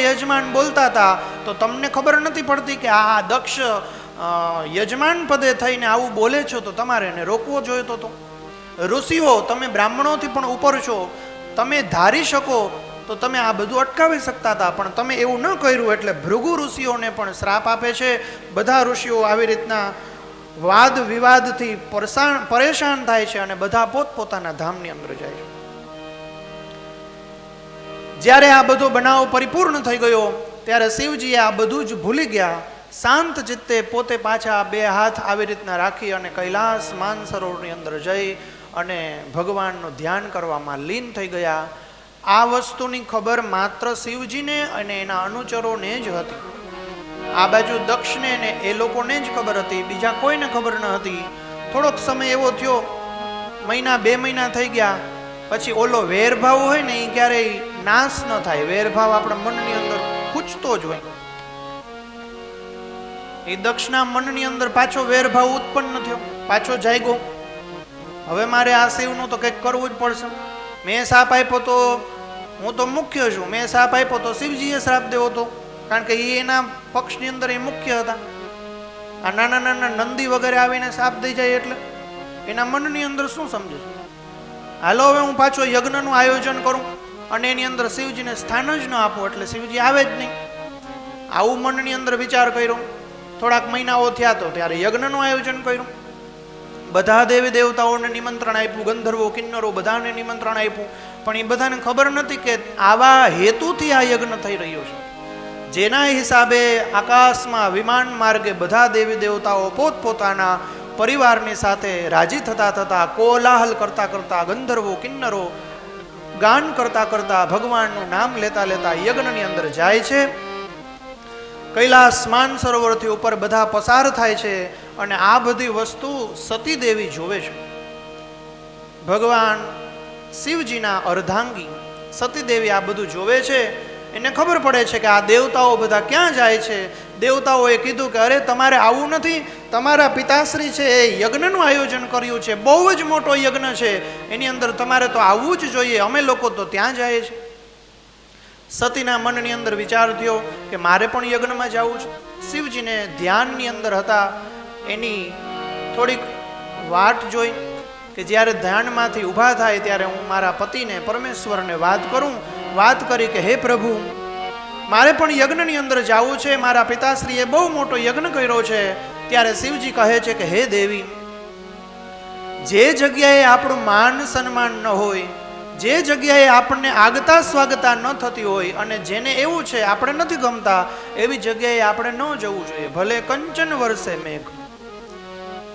યજમાન બોલતા હતા તો તમને ખબર નથી પડતી કે આ દક્ષ યજમાન પદે થઈને આવું બોલે છો તો તમારે એને રોકવો જોઈતો હતો. ઋષિઓ, તમે બ્રાહ્મણોથી પણ ઉપર છો, તમે ધારી શકો તો તમે આ બધું અટકાવી શકતા હતા, પણ તમે એવું ન કર્યું એટલે ભૃગુ ઋષિઓને પણ શ્રાપ આપે છે. બધા ઋષિઓ આવી રીતના વાદ વિવાદથી પરેશાન થાય છે અને બધા પોતપોતાના ધામની અંદર જાય છે. જ્યારે આ બધો બનાવ પરિપૂર્ણ થઈ ગયો ત્યારે શિવજીએ આ બધું જ ભૂલી ગયા. શાંત ચિત્તે પોતે પાછા બે હાથ આવી રીતના રાખી અને કૈલાસ માનસરોવરની અંદર જઈ અને ભગવાનનું ધ્યાન કરવામાં લીન થઈ ગયા. આ વસ્તુની ખબર માત્ર શિવજીને અને એના અનુચરોને જ હતી. આ બાજુ દક્ષને ને એ લોકોને જ ખબર હતી, બીજા કોઈને ખબર ન હતી. થોડોક સમય એવો થયો, મહિના 2 મહિના થઈ ગયા. પછી ઓલો વેરભાવ હોય ને એ ક્યારેય નાશ ન થાય. વેરભાવ આપણા મનની અંદર ખૂંચતો જ હોય. એ દક્ષના મનની અંદર પાછો વેરભાવ ઉત્પન્ન થયો, પાછો જાગ્યો. હવે મારે આ શિવનું તો કંઈક કરવું જ પડશે. મેં શાપ આપ્યો તો હું તો મુખ્ય છું, મેં શાપ આપ્યો તો શિવજીએ શ્રાપ દેવો હતો, કારણ કે એ એના પક્ષની અંદર એ મુખ્ય હતા. આ નાના નાના નંદી વગેરે આવીને શાપ દઈ જાય એટલે એના મનની અંદર શું સમજે છે? હાલો હવે હું પાછો યજ્ઞનું આયોજન કરું અને એની અંદર શિવજીને સ્થાન જ ન આપું એટલે શિવજી આવે જ નહીં. આવું મનની અંદર વિચાર કર્યો. થોડાક મહિનાઓ થયા તો ત્યારે યજ્ઞનું આયોજન કર્યું. બધા દેવી દેવતાઓને નિમંત્રણ આપ્યું, ગંધર્વો કિન્નરો બધાને નિમંત્રણ આપ્યું. પણ એ બધાને ખબર નથી કે આવા હેતુથી આ યજ્ઞ થઈ રહ્યો છે. જેના હિસાબે આકાશમાં વિમાન માર્ગે બધા દેવી દેવતાઓ પોતપોતાના પરિવારની સાથે રાજી થતા થતા કોલાહલ કરતા કરતા ગંધર્વો કિન્નરો ગાન કરતા કરતા ભગવાનનું નામ લેતા લેતા યજ્ઞની અંદર જાય છે. કૈલાસ માનસરોવરથી ઉપર બધા પસાર થાય છે અને આ બધી વસ્તુ સતી દેવી જોવે છે. ભગવાન શિવજીના અર્ધાંગી સતી દેવી આ બધું જોવે છે. એને ખબર પડે છે કે આ દેવતાઓ બધા ક્યાં જાય છે. દેવતાઓએ કીધું કે અરે તમારે આવું નથી, તમારા પિતાશ્રી છે એ યજ્ઞનું આયોજન કર્યું છે, બહુ જ મોટો યજ્ઞ છે, એની અંદર તમારે તો આવવું જ જોઈએ, અમે લોકો તો ત્યાં જાય છે. સતીના મનની અંદર વિચાર થયો કે મારે પણ યજ્ઞમાં જવું છે. શિવજીને ધ્યાનની અંદર હતા, એની થોડીક વાટ જોઈ કે જ્યારે ધ્યાનમાંથી ઊભા થાય ત્યારે હું મારા પતિને પરમેશ્વરને વાત કરું. વાત કરી કે હે પ્રભુ, મારે પણ યજ્ઞની અંદર જવું છે, મારા પિતાશ્રીએ બહુ મોટો યજ્ઞ કર્યો છે. ત્યારે શિવજી કહે છે કે હે દેવી, જે જગ્યાએ આપણું માન સન્માન ન હોય, જે જગ્યાએ આપણને આગતા સ્વાગતા ન થતી હોય અને જેને એવું છે આપણે નથી ગમતા એવી જગ્યાએ આપણે ન જવું જોઈએ. ભલે કંચન વરસે મેઘ,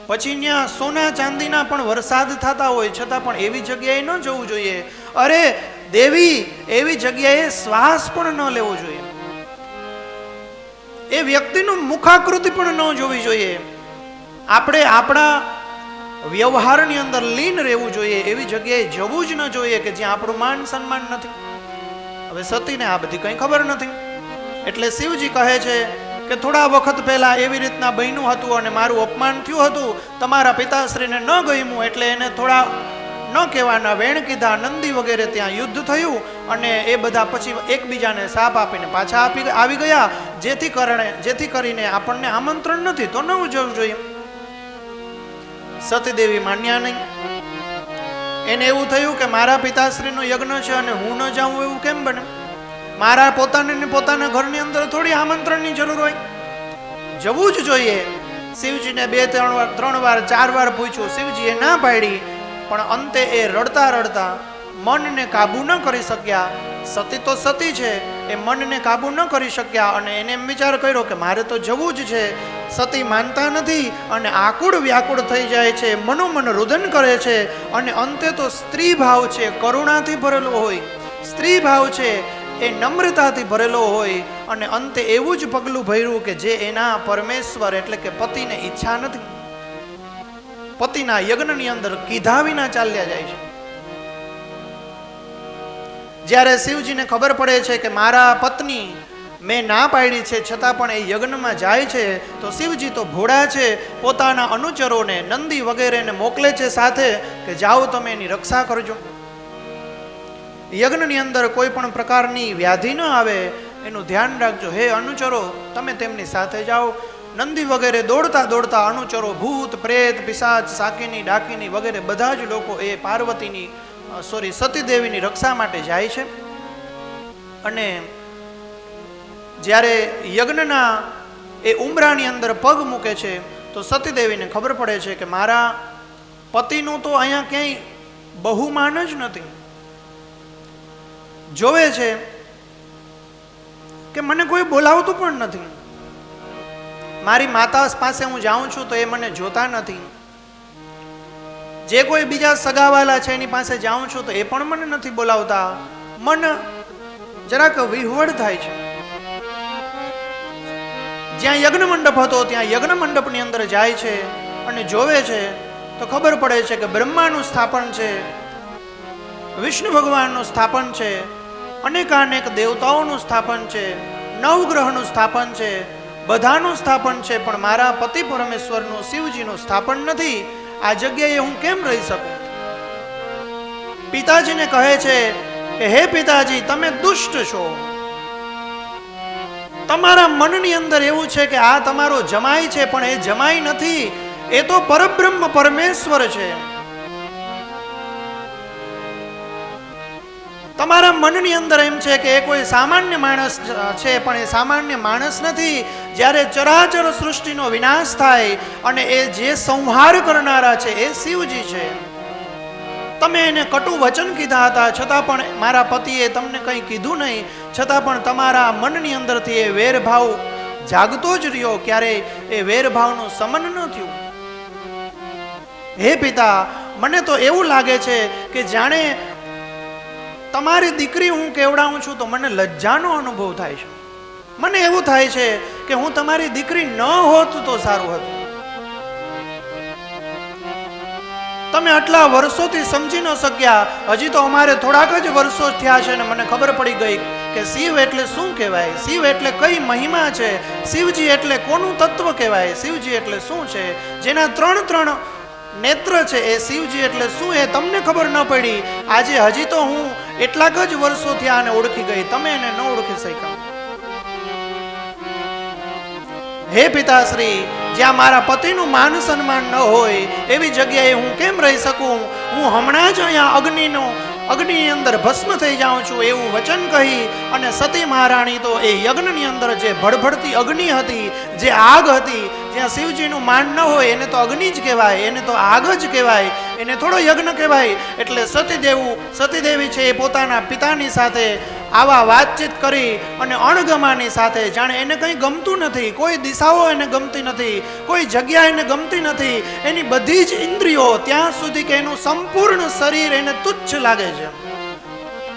પછી ત્યાં સોના ચાંદીના પણ વરસાદ થતા હોય છતાં પણ એવી જગ્યાએ ન જવું જોઈએ. અરે દેવી, એવી જગ્યાએ શ્વાસ પણ ન લેવો જોઈએ. એ વ્યક્તિનું મુખાકૃતિ પણ ન જોવી જોઈએ. આપણે આપણા વ્યવહારની અંદર લીન રહેવું જોઈએ. એવી જગ્યાએ જવું જ ન જોઈએ કે જ્યાં આપણું માન સન્માન નથી. હવે સતીને આ બધી કંઈ ખબર નથી એટલે શિવજી કહે છે કે થોડા વખત પહેલા એવી રીતના બન્યું હતું અને મારું અપમાન થયું હતું, તમારા પિતાશ્રીને ન ગમ્યું એટલે એને થોડા ન કહેવાના વેણ કીધા, નંદી વગેરે ત્યાં યુદ્ધ થયું અને એ બધા પછી એકબીજાને શાપ આપીને પાછા આવી ગયા. જેથી કરીને આપણને આમંત્રણ નથી તો ન જવું જોઈએ. સતીદેવી માન્યા નહીં. એને એવું થયું કે મારા પિતાશ્રીનો યજ્ઞ છે અને હું ન જાઉં એવું કેમ બને? મારા પોતાના ઘરની અંદર થોડી આમંત્રણની જરૂર હોય, જવું જ જોઈએ. શિવજીને 2-3 વાર 4 વાર પૂછ્યું, શિવજીએ ના પાડી. પણ અંતે એ રડતા રડતા મનને કાબુ ન કરી શક્યા. સતી તો સતી છે, એ મનને કાબુ ન કરી શક્યા અને એને એમ વિચાર કર્યો કે મારે તો જવું જ છે. સતી માનતા નથી અને આકુળ વ્યાકુળ થઈ જાય છે, મનોમન રુદન કરે છે અને અંતે તો સ્ત્રી ભાવ છે, કરુણાથી ભરેલો હોય, સ્ત્રી ભાવ છે એ નમ્રતાથી ભરેલો હોય અને અંતે એવું જ પગલું ભર્યું કે જે એના પરમેશ્વર એટલે કે પતિને ઈચ્છા નથી. પતિના યજ્ઞની અંદર કીધા વિના ચાલ્યા જાય છે. જ્યારે શિવજીને ખબર પડે છે કે મારા પત્ની મેં ના પાડી છે છતાં પણ એ યજ્ઞમાં જાય છે, તો શિવજી તો ભોળા છે, પોતાના અનુચરોને નંદી વગેરેને મોકલે છે સાથે કે જાઓ તમે એની રક્ષા કરજો, યજ્ઞની અંદર કોઈ પણ પ્રકારની વ્યાધિ ન આવે એનું ધ્યાન રાખજો. હે અનુચરો, તમે તેમની સાથે જાઓ. નંદી વગેરે દોડતા દોડતા અનુચરો, ભૂત પ્રેત પિશાચ સાકીની ડાકીની વગેરે બધા જ લોકો એ પાર્વતીની સતીદેવીની રક્ષા માટે જાય છે. અને જ્યારે યજ્ઞના એ ઉંબરાની અંદર પગ મૂકે છે તો સતીદેવીને ખબર પડે છે કે મારા પતિનું તો અહીંયા ક્યાંય બહુમાન જ નથી. જોવે છે કે મને કોઈ બોલાવતું પણ નથી. મારી માતા પાસે હું જાઉં છું તો એ મને જોતા નથી. જે કોઈ બીજા સગાવાલા છે એની પાસે જાઉં છું તો એ પણ મને નથી બોલાવતા. મન જરાક વિહવળ થાય છે. જ્યાં યજ્ઞ મંડપ હતો ત્યાં યજ્ઞ મંડપની અંદર જાય છે અને જોવે છે તો ખબર પડે છે કે બ્રહ્માનું સ્થાપન છે, વિષ્ણુ ભગવાનનું સ્થાપન છે, અનેકાનેક દેવતાઓનું સ્થાપન છે, નવગ્રહનું સ્થાપન છે, બધાનું સ્થાપન છે, પણ મારા પતિ પરમેશ્વરનું શિવજીનું સ્થાપન નથી. આ જગ્યાએ હું કેમ રહી શકું? પિતાજીને કહે છે કે હે પિતાજી, તમે દુષ્ટ છો. તમારા મનની અંદર એવું છે કે આ તમારો જમાઈ છે, પણ એ જમાઈ નથી, એ તો પરબ્રહ્મ પરમેશ્વર છે. તમારા મનની અંદર એમ છે કે એ કોઈ સામાન્ય માણસ છે, પણ એ સામાન્ય માણસ નથી. જ્યારે ચરાચર સૃષ્ટિનો વિનાશ થાય અને એ જે સંહાર કરનારા છે એ શિવજી છે. તમે એને કટુ વચન કીધા હતા, છતાં પણ મારા પતિએ તમને કંઈ કીધું નહીં, છતાં પણ તમારા મનની અંદરથી એ વેરભાવ જાગતો જ રહ્યો. ક્યારે એ વેરભાવનું સમન ન થયું. હે પિતા, મને તો એવું લાગે છે કે જાણે તમારી દીકરી હું કેવડાવું છું તો મને લજ્જાનો અનુભવ થાય છે. મને એવું થાય છે કે હું તમારી દીકરી ન હોત તો સારું હતું. તમે આટલા વર્ષોથી સમજી ન શક્યા, હજી તો અમારે થોડાક જ વર્ષો થયા છે ને મને ખબર પડી ગઈ કે શિવ એટલે શું કહેવાય, શિવ એટલે કઈ મહિમા છે, શિવજી એટલે કોનું તત્વ કહેવાય, શિવજી એટલે શું છે. જેના ત્રણ નેત્ર છે એ શિવજી એટલે શું એ તમને ખબર ન પડી. આજે હજી તો હું એટલાક જ વર્ષો થયા અને ઓળખી ગઈ, તમે એને ન ઓળખી શક્યા. હે પિતાશ્રી, જ્યાં મારા પતિનું માન સન્માન ન હોય એવી જગ્યાએ હું કેમ રહી શકું? હું હમણાં જ અહીંયા અગ્નિની અંદર ભસ્મ થઈ જાઉં છું એવું વચન કહી અને સતી મહારાણી તો એ યજ્ઞની અંદર જે ભડભડતી અગ્નિ હતી, જે આગ હતી, જ્યાં શિવજીનું માન ન હોય એને તો અગ્નિ જ કહેવાય, એને તો આગ જ કહેવાય, એને થોડો યજ્ઞ કહેવાય. એટલે સતીદેવી છે એ પોતાના પિતાની સાથે આવા વાતચીત કરી અને અણગમાની સાથે, જાણે એને કંઈ ગમતું નથી, કોઈ દિશાઓ એને ગમતી નથી, કોઈ જગ્યા એને ગમતી નથી, એની બધી જ ઇન્દ્રિયો ત્યાં સુધી કે એનું સંપૂર્ણ શરીર એને તુચ્છ લાગે છે.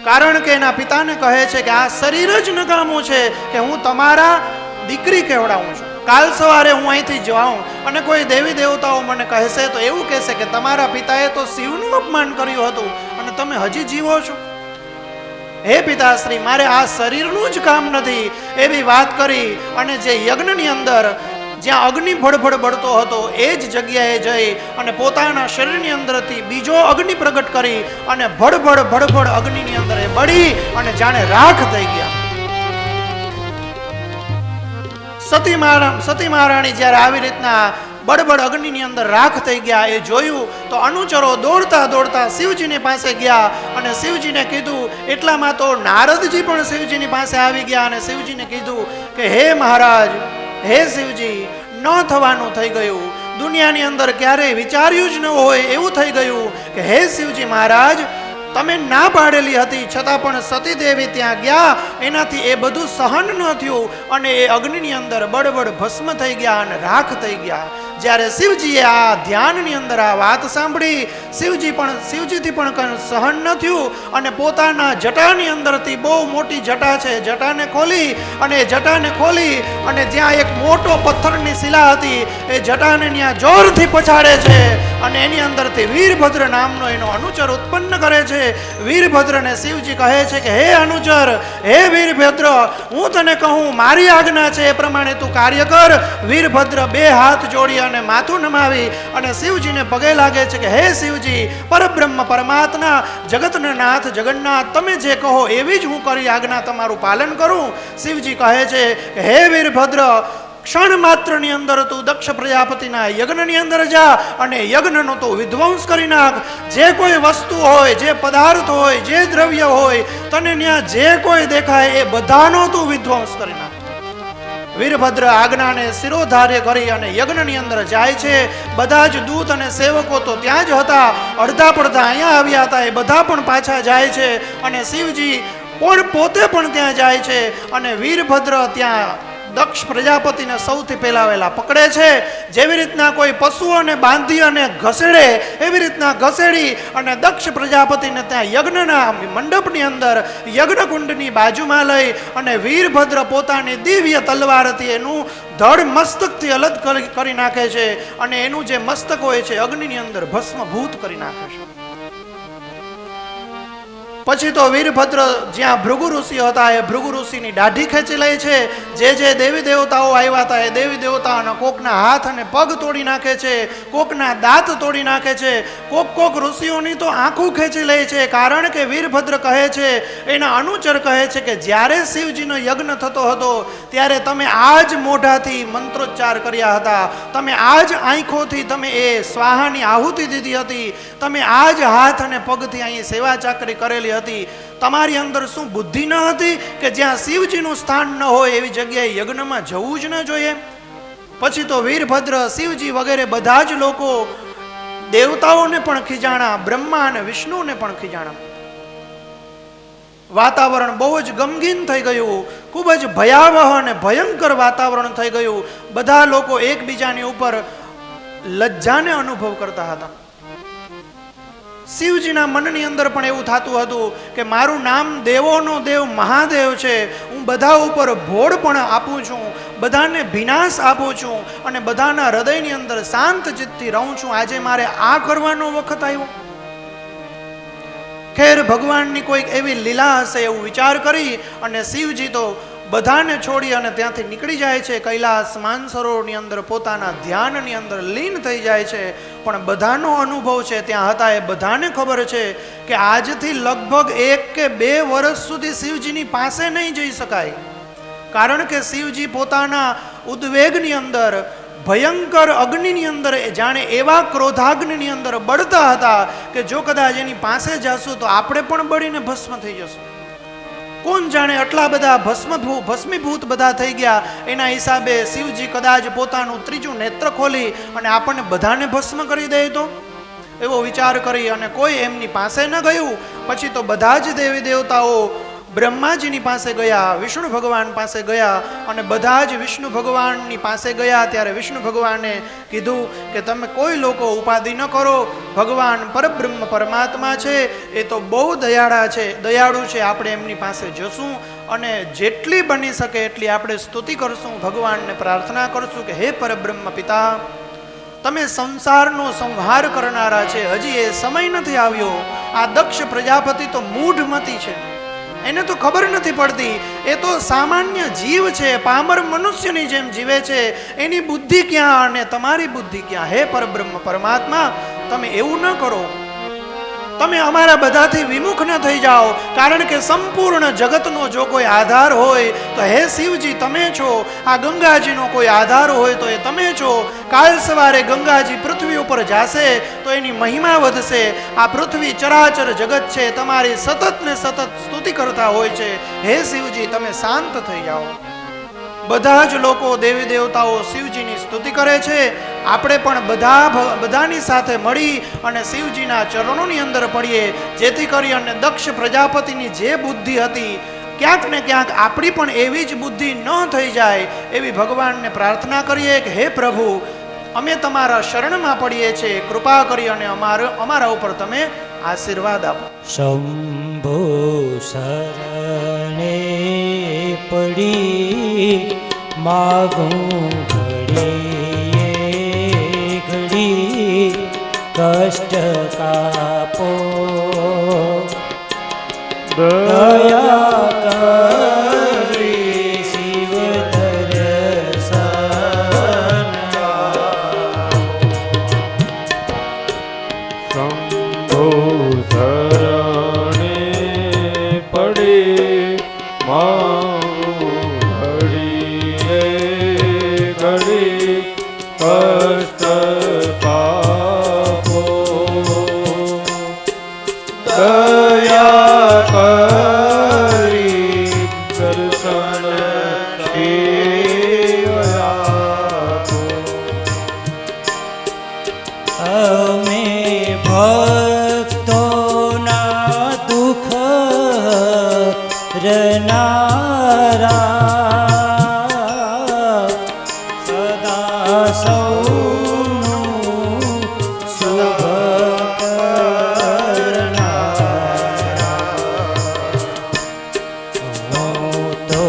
કારણ કે એના પિતાને કહે છે કે આ શરીર જ નકામું છે કે હું તમારા દીકરી કહેવડાવું છું. કાલ સવારે હું અહીંથી જાઉં અને કોઈ દેવી દેવતાઓ મને કહેશે તો એવું કહેશે કે તમારા પિતાએ તો શિવનું અપમાન કર્યું હતું અને તમે હજી જીવો છો. હે પિતાશ્રી, મારે આ શરીરનું જ કામ નથી એવી વાત કરી અને જે યજ્ઞની અંદર જ્યાં અગ્નિ ભડભડ બળતો હતો એ જ જગ્યાએ જઈ અને પોતાના શરીરની અંદરથી બીજો અગ્નિ પ્રગટ કરી અને ભડભડ અગ્નિની અંદર એ બળી અને જાણે રાખ થઈ ગયા. સતી મહારાણી જ્યારે આવી રીતના બડબડ અગ્નિની અંદર રાખ થઈ ગયા એ જોયું તો અનુચરો દોડતા દોડતા શિવજીની પાસે ગયા અને શિવજીને કીધું. એટલામાં તો નારદજી પણ શિવજીની પાસે આવી ગયા અને શિવજીને કીધું કે હે મહારાજ, હે શિવજી, ન થવાનું થઈ ગયું. દુનિયાની અંદર ક્યારેય વિચાર્યું જ ન હોય એવું થઈ ગયું કે હે શિવજી મહારાજ, તમે ના પાડેલી હતી છતાં પણ સતીદેવી ત્યાં ગયા, એનાથી એ બધું સહન ન થયું અને એ અગ્નિની અંદર બળબડ ભસ્મ થઈ ગયા અને રાખ થઈ ગયા. જ્યારે શિવજીએ આ ધ્યાનની અંદર આ વાત સાંભળી, શિવજીથી પણ સહન ન થયું અને પોતાના જટાની અંદરથી, બહુ મોટી જટા છે, જટાને ખોલી અને જ્યાં એક મોટો પથ્થરની શિલા હતી એ જટાને ત્યાં જોરથી પછાડે છે અને એની અંદરથી વીરભદ્ર નામનો એનો અનુચર ઉત્પન્ન કરે છે. વીરભદ્રને શિવજી કહે છે કે હે અનુચર, હે વીરભદ્ર, હું તને કહું, મારી આજ્ઞા છે એ પ્રમાણે તું કાર્ય કર. વીરભદ્ર બે હાથ જોડી અને માથું નમાવી અને શિવજીને પગે લાગે છે કે હે શિવજી, પરબ્રહ્મ પરમાત્મા, જગતના નાથ જગન્નાથ, તમે જે કહો એવી જ હું કરી આજ્ઞા તમારું પાલન કરું. શિવજી કહે છે કે હે વીરભદ્ર, ક્ષણ માત્રની અંદર તું દક્ષ પ્રજાપતિના યજ્ઞની અંદર જા અને યજ્ઞનો તું વિધ્વંસ કરી નાખ. જે કોઈ વસ્તુ હોય, જે પદાર્થ હોય, જે દ્રવ્ય હોય, તને ત્યાં જે કોઈ દેખાય એ બધાનો તું વિધ્વંસ કરી નાખ. વીરભદ્ર આજ્ઞાને શિરોધાર્ય કરી અને યજ્ઞની અંદર જાય છે. બધા જ દૂત અને સેવકો તો ત્યાં જ હતા, અડધા પડધા અહીંયા આવ્યા હતા, એ બધા પણ પાછા જાય છે અને શિવજી પોતે પણ ત્યાં જાય છે અને વીરભદ્ર ત્યાં દક્ષ પ્રજાપતિને સૌથી પહેલા વહેલા પકડે છે. જેવી રીતના કોઈ પશુઓને બાંધી અને ઘસેડે એવી રીતના ઘસેડી અને દક્ષ પ્રજાપતિને ત્યાં યજ્ઞના મંડપની અંદર યજ્ઞકુંડની બાજુમાં લઈ અને વીરભદ્ર પોતાની દિવ્ય તલવારથી એનું ધડ મસ્તકથી અલગ કરી નાખે છે અને એનું જે મસ્તક હોય છે અગ્નિની અંદર ભસ્મભૂત કરી નાખે છે. પછી તો વીરભદ્ર જ્યાં ભૃગુ ઋષિ હતા એ ભૃગુ ઋષિની દાઢી ખેંચી લે છે. જે દેવી દેવતાઓ આવ્યા હતા એ દેવી દેવતાઓના કોકના હાથ અને પગ તોડી નાખે છે, કોકના દાંત તોડી નાખે છે, કોક ઋષિઓની તો આંખું ખેંચી લે છે. કારણ કે વીરભદ્ર કહે છે, એના અનુચર કહે છે કે જ્યારે શિવજીનો યજ્ઞ થતો હતો ત્યારે તમે આ જ મોઢાથી મંત્રોચ્ચાર કર્યા હતા, તમે આ જ આંખોથી તમે એ સ્વાહાની આહુતિ દીધી હતી, તમે આ જ હાથ અને પગથી અહીં સેવા ચાકરી કરેલી હતી. તમારી અંદર શું બુદ્ધિ ન હતી કે જ્યાં શિવજીનું સ્થાન ન હોય એવી જગ્યાએ યજ્ઞમાં જવું જ ન જોઈએ? પછી તો વીરભદ્ર, શિવજી વગેરે બધા જ લોકો દેવતાઓને પણ ખીજાણા, બ્રહ્મા અને વિષ્ણુને પણ ખીજાણા. વાતાવરણ બહુ જ ગમગીન થઈ ગયું, ખૂબ જ ભયાવહ અને ભયંકર વાતાવરણ થઈ ગયું. બધા લોકો એકબીજાની ઉપર લજ્જાને અનુભવ કરતા હતા. શિવજીના મનની અંદર પણ એવું થતું હતું કે મારું નામ દેવોનો દેવ મહાદેવ છે, હું બધા ઉપર ભોળ પણ આપું છું, બધાને વિનાશ આપું છું અને બધાના હૃદયની અંદર શાંત ચિત્તથી રહું છું. આજે મારે આ કરવાનો વખત આવ્યો. ખેર ભગવાનની કોઈક એવી લીલા હશે એવું વિચાર કરી અને શિવજી તો બધાને છોડી અને ત્યાંથી નીકળી જાય છે. કૈલાસ માનસરોવરની અંદર પોતાના ધ્યાનની અંદર લીન થઈ જાય છે. પણ બધાનો અનુભવ છે ત્યાં હતા એ બધાને ખબર છે કે આજથી લગભગ 1 કે 2 વર્ષ સુધી શિવજીની પાસે નહીં જઈ શકાય. કારણ કે શિવજી પોતાના ઉદ્વેગની અંદર, ભયંકર અગ્નિની અંદર, જાણે એવા ક્રોધાગ્નિની અંદર બળતા હતા કે જો કદાચ એની પાસે જશું તો આપણે પણ બળીને ભસ્મ થઈ જશું. કોણ જાણે આટલા બધા ભસ્મીભૂત બધા થઈ ગયા. એના હિસાબે શિવજી કદાચ પોતાનું ત્રીજું નેત્ર ખોલી અને આપણને બધાને ભસ્મ કરી દે તો એવો વિચાર કરી અને કોઈ એમની પાસે ન ગયું. પછી તો બધા જ દેવી દેવતાઓ બ્રહ્માજીની પાસે ગયા, વિષ્ણુ ભગવાન પાસે ગયા અને બધા જ વિષ્ણુ ભગવાનની પાસે ગયા. ત્યારે વિષ્ણુ ભગવાને કીધું કે તમે કોઈ લોકો ઉપાધિ ન કરો, ભગવાન પરબ્રહ્મ પરમાત્મા છે, એ તો બહુ દયાળુ છે, આપણે એમની પાસે જશું અને જેટલી બની શકે એટલી આપણે સ્તુતિ કરશું, ભગવાનને પ્રાર્થના કરશું કે હે પરબ્રહ્મ પિતા, તમે સંસારનો સંહાર કરનારા છે, હજી એ સમય નથી આવ્યો. આ દક્ષ પ્રજાપતિ તો મૂઢમતી છે, એને તો ખબર નથી પડતી, એ તો સામાન્ય જીવ છે, પામર મનુષ્યની જેમ જીવે છે, એની બુદ્ધિ ક્યાં અને તમારી બુદ્ધિ ક્યાં? હે પરબ્રહ્મ પરમાત્મા, તમે એવું ન કરો, તમે અમારા બધાથી વિમુખ ન થઈ જાઓ. કારણ કે સંપૂર્ણ જગતનો જો કોઈ આધાર હોય તો હે શિવજી તમે છો. આ ગંગાજીનો કોઈ આધાર હોય તો એ તમે છો. કાલ સવારે ગંગાજી પૃથ્વી ઉપર જાશે તો એની મહિમા વધશે. આ પૃથ્વી ચરાચર જગત છે, તમારી સતત ને સતત સ્તુતિ કરતા હોય છે. હે શિવજી તમે શાંત થઈ જાઓ. બધા જ લોકો દેવી દેવતાઓ શિવજીની સ્તુતિ કરે છે. આપણે પણ બધાની સાથે મળી અને શિવજીના ચરણોની અંદર પડીએ, જેથી કરી અને દક્ષ પ્રજાપતિની જે બુદ્ધિ હતી ક્યાંક ને ક્યાંક આપણી પણ એવી જ બુદ્ધિ ન થઈ જાય એવી ભગવાનને પ્રાર્થના કરીએ કે હે પ્રભુ, અમે તમારા શરણમાં પડીએ છીએ, કૃપા કરી અને અમારા ઉપર તમે આશીર્વાદ આપો. શંભો શરણે પડી માગું ઘડીએ ઘડી કષ્ટ કાપો દયા કરી શિવ દર્શન શંભો શરણે પડે ઘડીએ ઘડી કષ્ટ કાપો દયા કરી દર્શન આપો અમે ભક્તોના દુઃખ રનારા સદા સૌનું શુભ કરનારા હું તો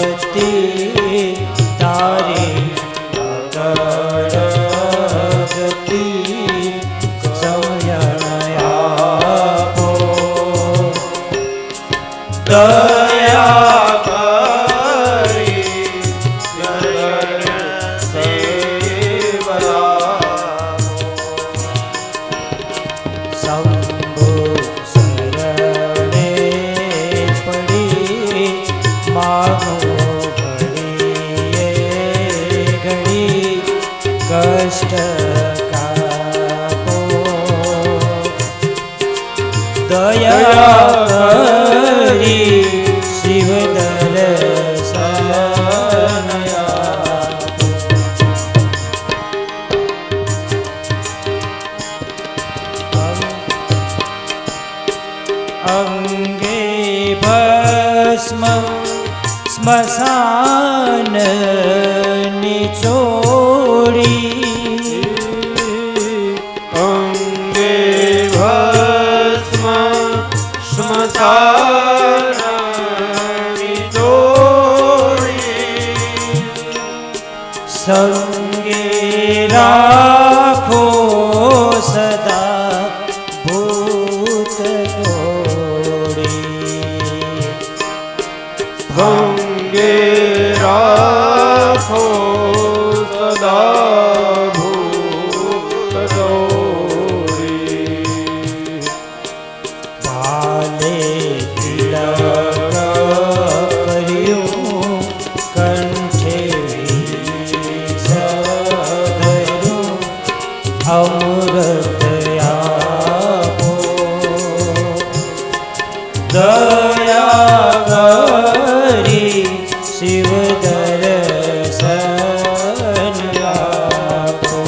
મંદવતી તારી ગતિ સમયણ આપો દયા કરી દર્શન સેવા શંભુ શરણે પડી માગો ઘડીએ ઘડી કષ્ટ કાપો દયા કરી શિવ દર્શન આપો અંગે ભસ્મ સ્મશાન નિચોડી અંગે ભસ્મ સ્મશાનની જોડી સંગે રાખો સદા ભૂત જોડી સંગે રાખો સદા ભૂત જોડી ભાલે તિલક કર્યું કંઠે વિષધર્યું અમૃત આપો દયા કરી શિવ દર્શન આપો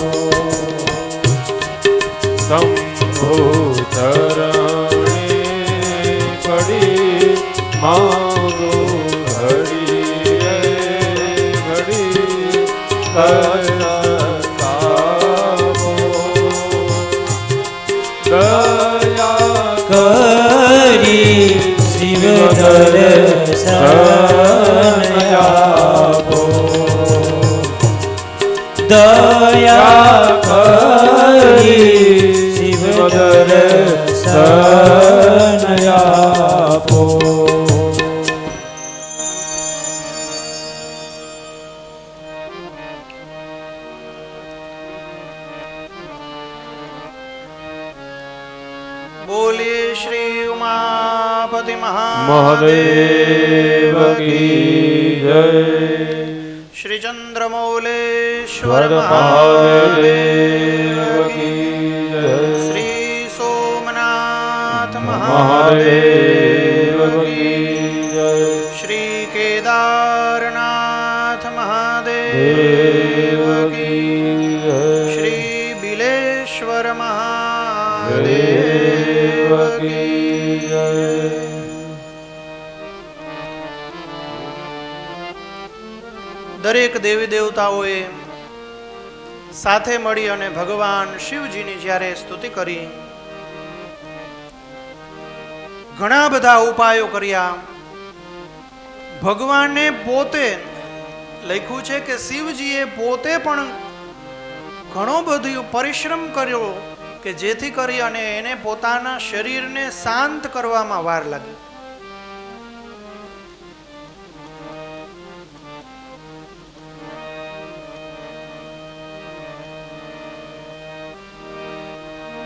શંભો ચરણે પડી માગો ઘડીએ ઘડી કષ્ટ કાપો દયા કરી શિવ દર્શન આપો દયા કરી શિવ દર્શન આપો બોલીએ શ્રી ઉમાપતિ મહાદેવ કી જય શ્રી ચંદ્રમૌલેશ્વર મહાદેવ કી જય શ્રી સોમનાથ મહાદેવ કી જય શ્રી કેદારનાથ મહાદેવ દેવ કી જય શ્રી બિલેશ્વર મહાદેવ દેવ કી જય દરેક દેવી દેવતાઓએ સાથે મળી અને ભગવાન શિવજીની જ્યારે સ્તુતિ કરી, ઘણા બધા ઉપાયો કર્યા. ભગવાને પોતે લખ્યું છે કે શિવજીએ પોતે પણ ઘણો બધો પરિશ્રમ કર્યો કે જેથી કરી અને એને પોતાના શરીરને શાંત કરવામાં વાર લાગી.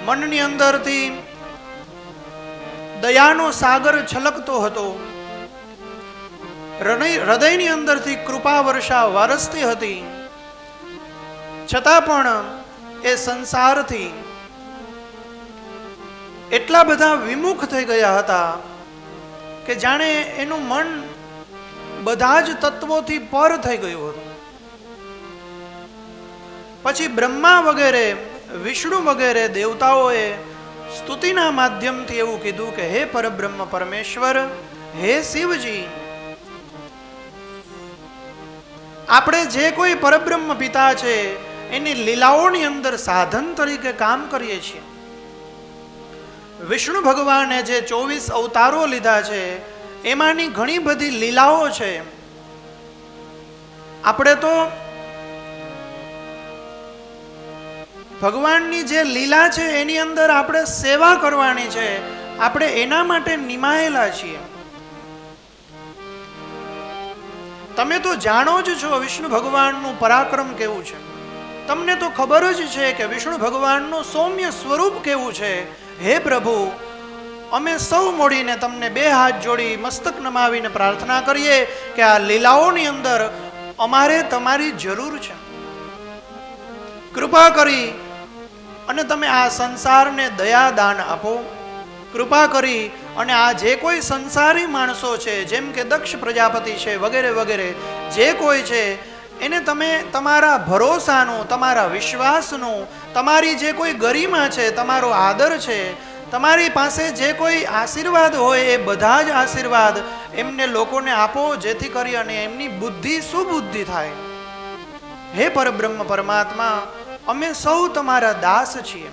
મનની અંદરથી દયાનો સાગર છલકતો હતો. હૃદયની અંદરથી કૃપા વર્ષા વરસતી હતી. છતાં પણ એ સંસારથી એટલા બધા વિમુખ થઈ ગયા હતા કે જાણે એનું મન બધા જ તત્વોથી પર થઈ ગયું હતું. પછી બ્રહ્મા વગેરે, વિષ્ણુ વગેરે દેવતાઓએ સ્તુતિના માધ્યમથી એવું કીધું કે હે પરબ્રહ્મ પરમેશ્વર, હે શિવજી, આપણે જે કોઈ પરબ્રહ્મ પિતા છે એની લીલાઓની અંદર સાધન તરીકે કામ કરીએ છીએ. વિષ્ણુ ભગવાને જે 24 અવતારો લીધા છે એમાંની ઘણી બધી લીલાઓ છે. આપણે તો ભગવાનની જે લીલા છે એની અંદર આપણે સેવા કરવાની છે. આપણે એના માટે નિમાયેલા છીએ. તમે તો જાણો જ છો વિષ્ણુ ભગવાનનું પરાક્રમ કેવું છે. તમને તો ખબર જ છે કે વિષ્ણુ ભગવાનનું સૌમ્ય સ્વરૂપ કેવું છે. હે પ્રભુ, અમે સૌ મળીને તમને બે હાથ જોડી મસ્તક નમાવીને પ્રાર્થના કરીએ કે આ લીલાઓની અંદર અમારે તમારી જરૂર છે. કૃપા કરી અને તમે આ સંસારને દયા દાન આપો. કૃપા કરી અને આ જે કોઈ સંસારી માણસો છે, જેમ કે દક્ષ પ્રજાપતિ છે વગેરે વગેરે, જે કોઈ છે એને તમે તમારા ભરોસાનું, તમારા વિશ્વાસનું, તમારી જે કોઈ ગરિમા છે, તમારો આદર છે, તમારી પાસે જે કોઈ આશીર્વાદ હોય એ બધા જ આશીર્વાદ એમને લોકોને આપો, જેથી કરી અને એમની બુદ્ધિ સુબુદ્ધિ થાય. હે પરબ્રહ્મ પરમાત્મા, અમે સૌ તમારા દાસ છીએ.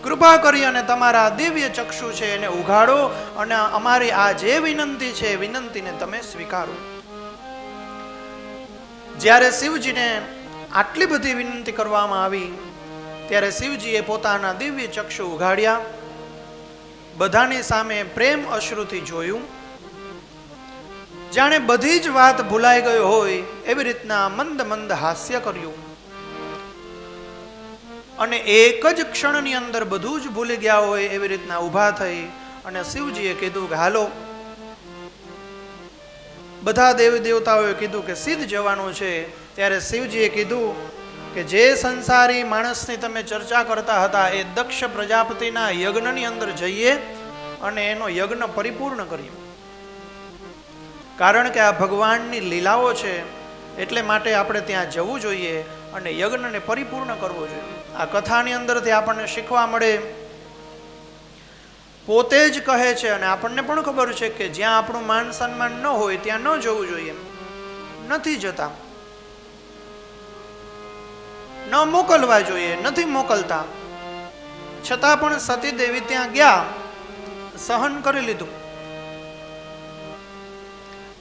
કૃપા કરી અને તમારા દિવ્ય ચક્ષુ છે એને ઉઘાડો અને અમારી આ જે વિનંતી છે એ વિનંતીને તમે સ્વીકારો. જ્યારે શિવજીને આટલી બધી વિનંતી કરવામાં આવી ત્યારે શિવજીએ પોતાના દિવ્ય ચક્ષુ ઉઘાડ્યા, બધાની સામે પ્રેમ અશ્રુથી જોયું. જાણે બધી જ વાત ભૂલાઈ ગઈ હોય એવી રીતના મંદ મંદ હાસ્ય કર્યું અને એક જ ક્ષણની અંદર બધું જ ભૂલી ગયા હોય એવી રીતના ઊભા થઈ અને શિવજીએ કીધું કે હાલો. બધા દેવી દેવતાઓએ કીધું કે સિદ્ધ જવાનું છે. ત્યારે શિવજીએ કીધું કે જે સંસારી માણસની તમે ચર્ચા કરતા હતા એ દક્ષ પ્રજાપતિના યજ્ઞની અંદર જઈએ અને એનો યજ્ઞ પરિપૂર્ણ કરીએ. કારણ કે આ ભગવાનની લીલાઓ છે એટલે માટે આપણે ત્યાં જવું જોઈએ અને યજ્ઞને પરિપૂર્ણ કરવો જોઈએ. આ કથાની અંદરથી આપણને શીખવા મળે, પોતે જ કહે છે અને આપણને પણ ખબર છે કે જ્યાં આપણું માન સન્માન ન હોય ત્યાં ન જવું જોઈએ. નથી જતા, ન મોકલવા જોઈએ, નથી મોકલતા. છતાં પણ સતી દેવી ત્યાં ગયા, સહન કરી લીધું.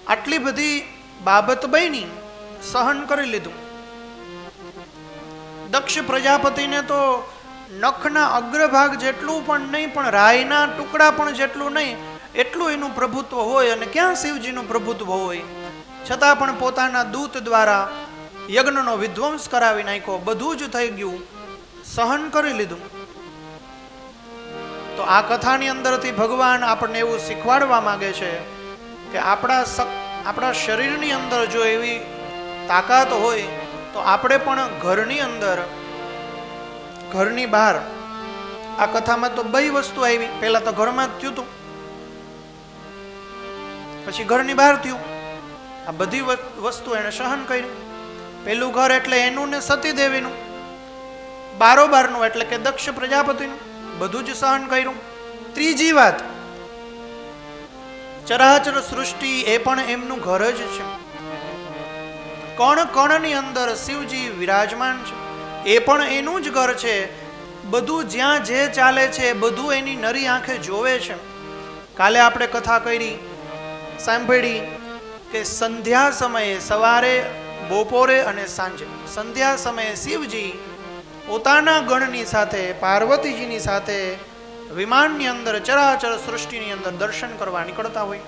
આટલી બધી બાબત બની, સહન કરી લીધું. દક્ષ પ્રજાપતિને તો નખના અગ્રભાગ જેટલું પણ નહીં, પણ રાયના ટુકડા પણ જેટલું નહીં, એટલું એનું પ્રભુત્વ હોય. અને ક્યાં શિવજીનું પ્રભુત્વ હોય, છતાં પણ પોતાના દૂત દ્વારા યજ્ઞનો વિધ્વંસ કરાવી નાખ્યો. બધું જ થઈ ગયું, સહન કરી લીધું. તો આ કથાની અંદરથી ભગવાન આપણને એવું શીખવાડવા માંગે છે કે આપણા શરીરની અંદર જો એવી તાકાત હોય તો આપણે પણ ઘરની અંદર, ઘરની બહાર, આ કથામાં તો બે વસ્તુ આવી. પહેલા તો ઘરમાં જ થયું હતું, પછી ઘરની બહાર થયું. આ બધી વસ્તુ એને સહન કરી. પેલું ઘર એટલે એનું ને સતી દેવીનું, બારોબારનું એટલે કે દક્ષ પ્રજાપતિનું, બધું જ સહન કર્યું. ત્રીજી વાત, ચરાચર સૃષ્ટિ એ પણ એમનું ઘર જ છે. કણ કણની અંદર શિવજી વિરાજમાન છે, એ પણ એનું જ ઘર છે. બધું જ્યાં જે ચાલે છે બધું એની નરી આંખે જોવે છે. કાલે આપણે કથા કરી, સાંભળી કે સંધ્યા સમયે સવારે બપોરે અને સાંજે સંધ્યા સમયે શિવજી પોતાના ગણની સાથે પાર્વતીજીની સાથે વિમાનની અંદર ચરાચર સૃષ્ટિની અંદર દર્શન કરવા નીકળતા હોય.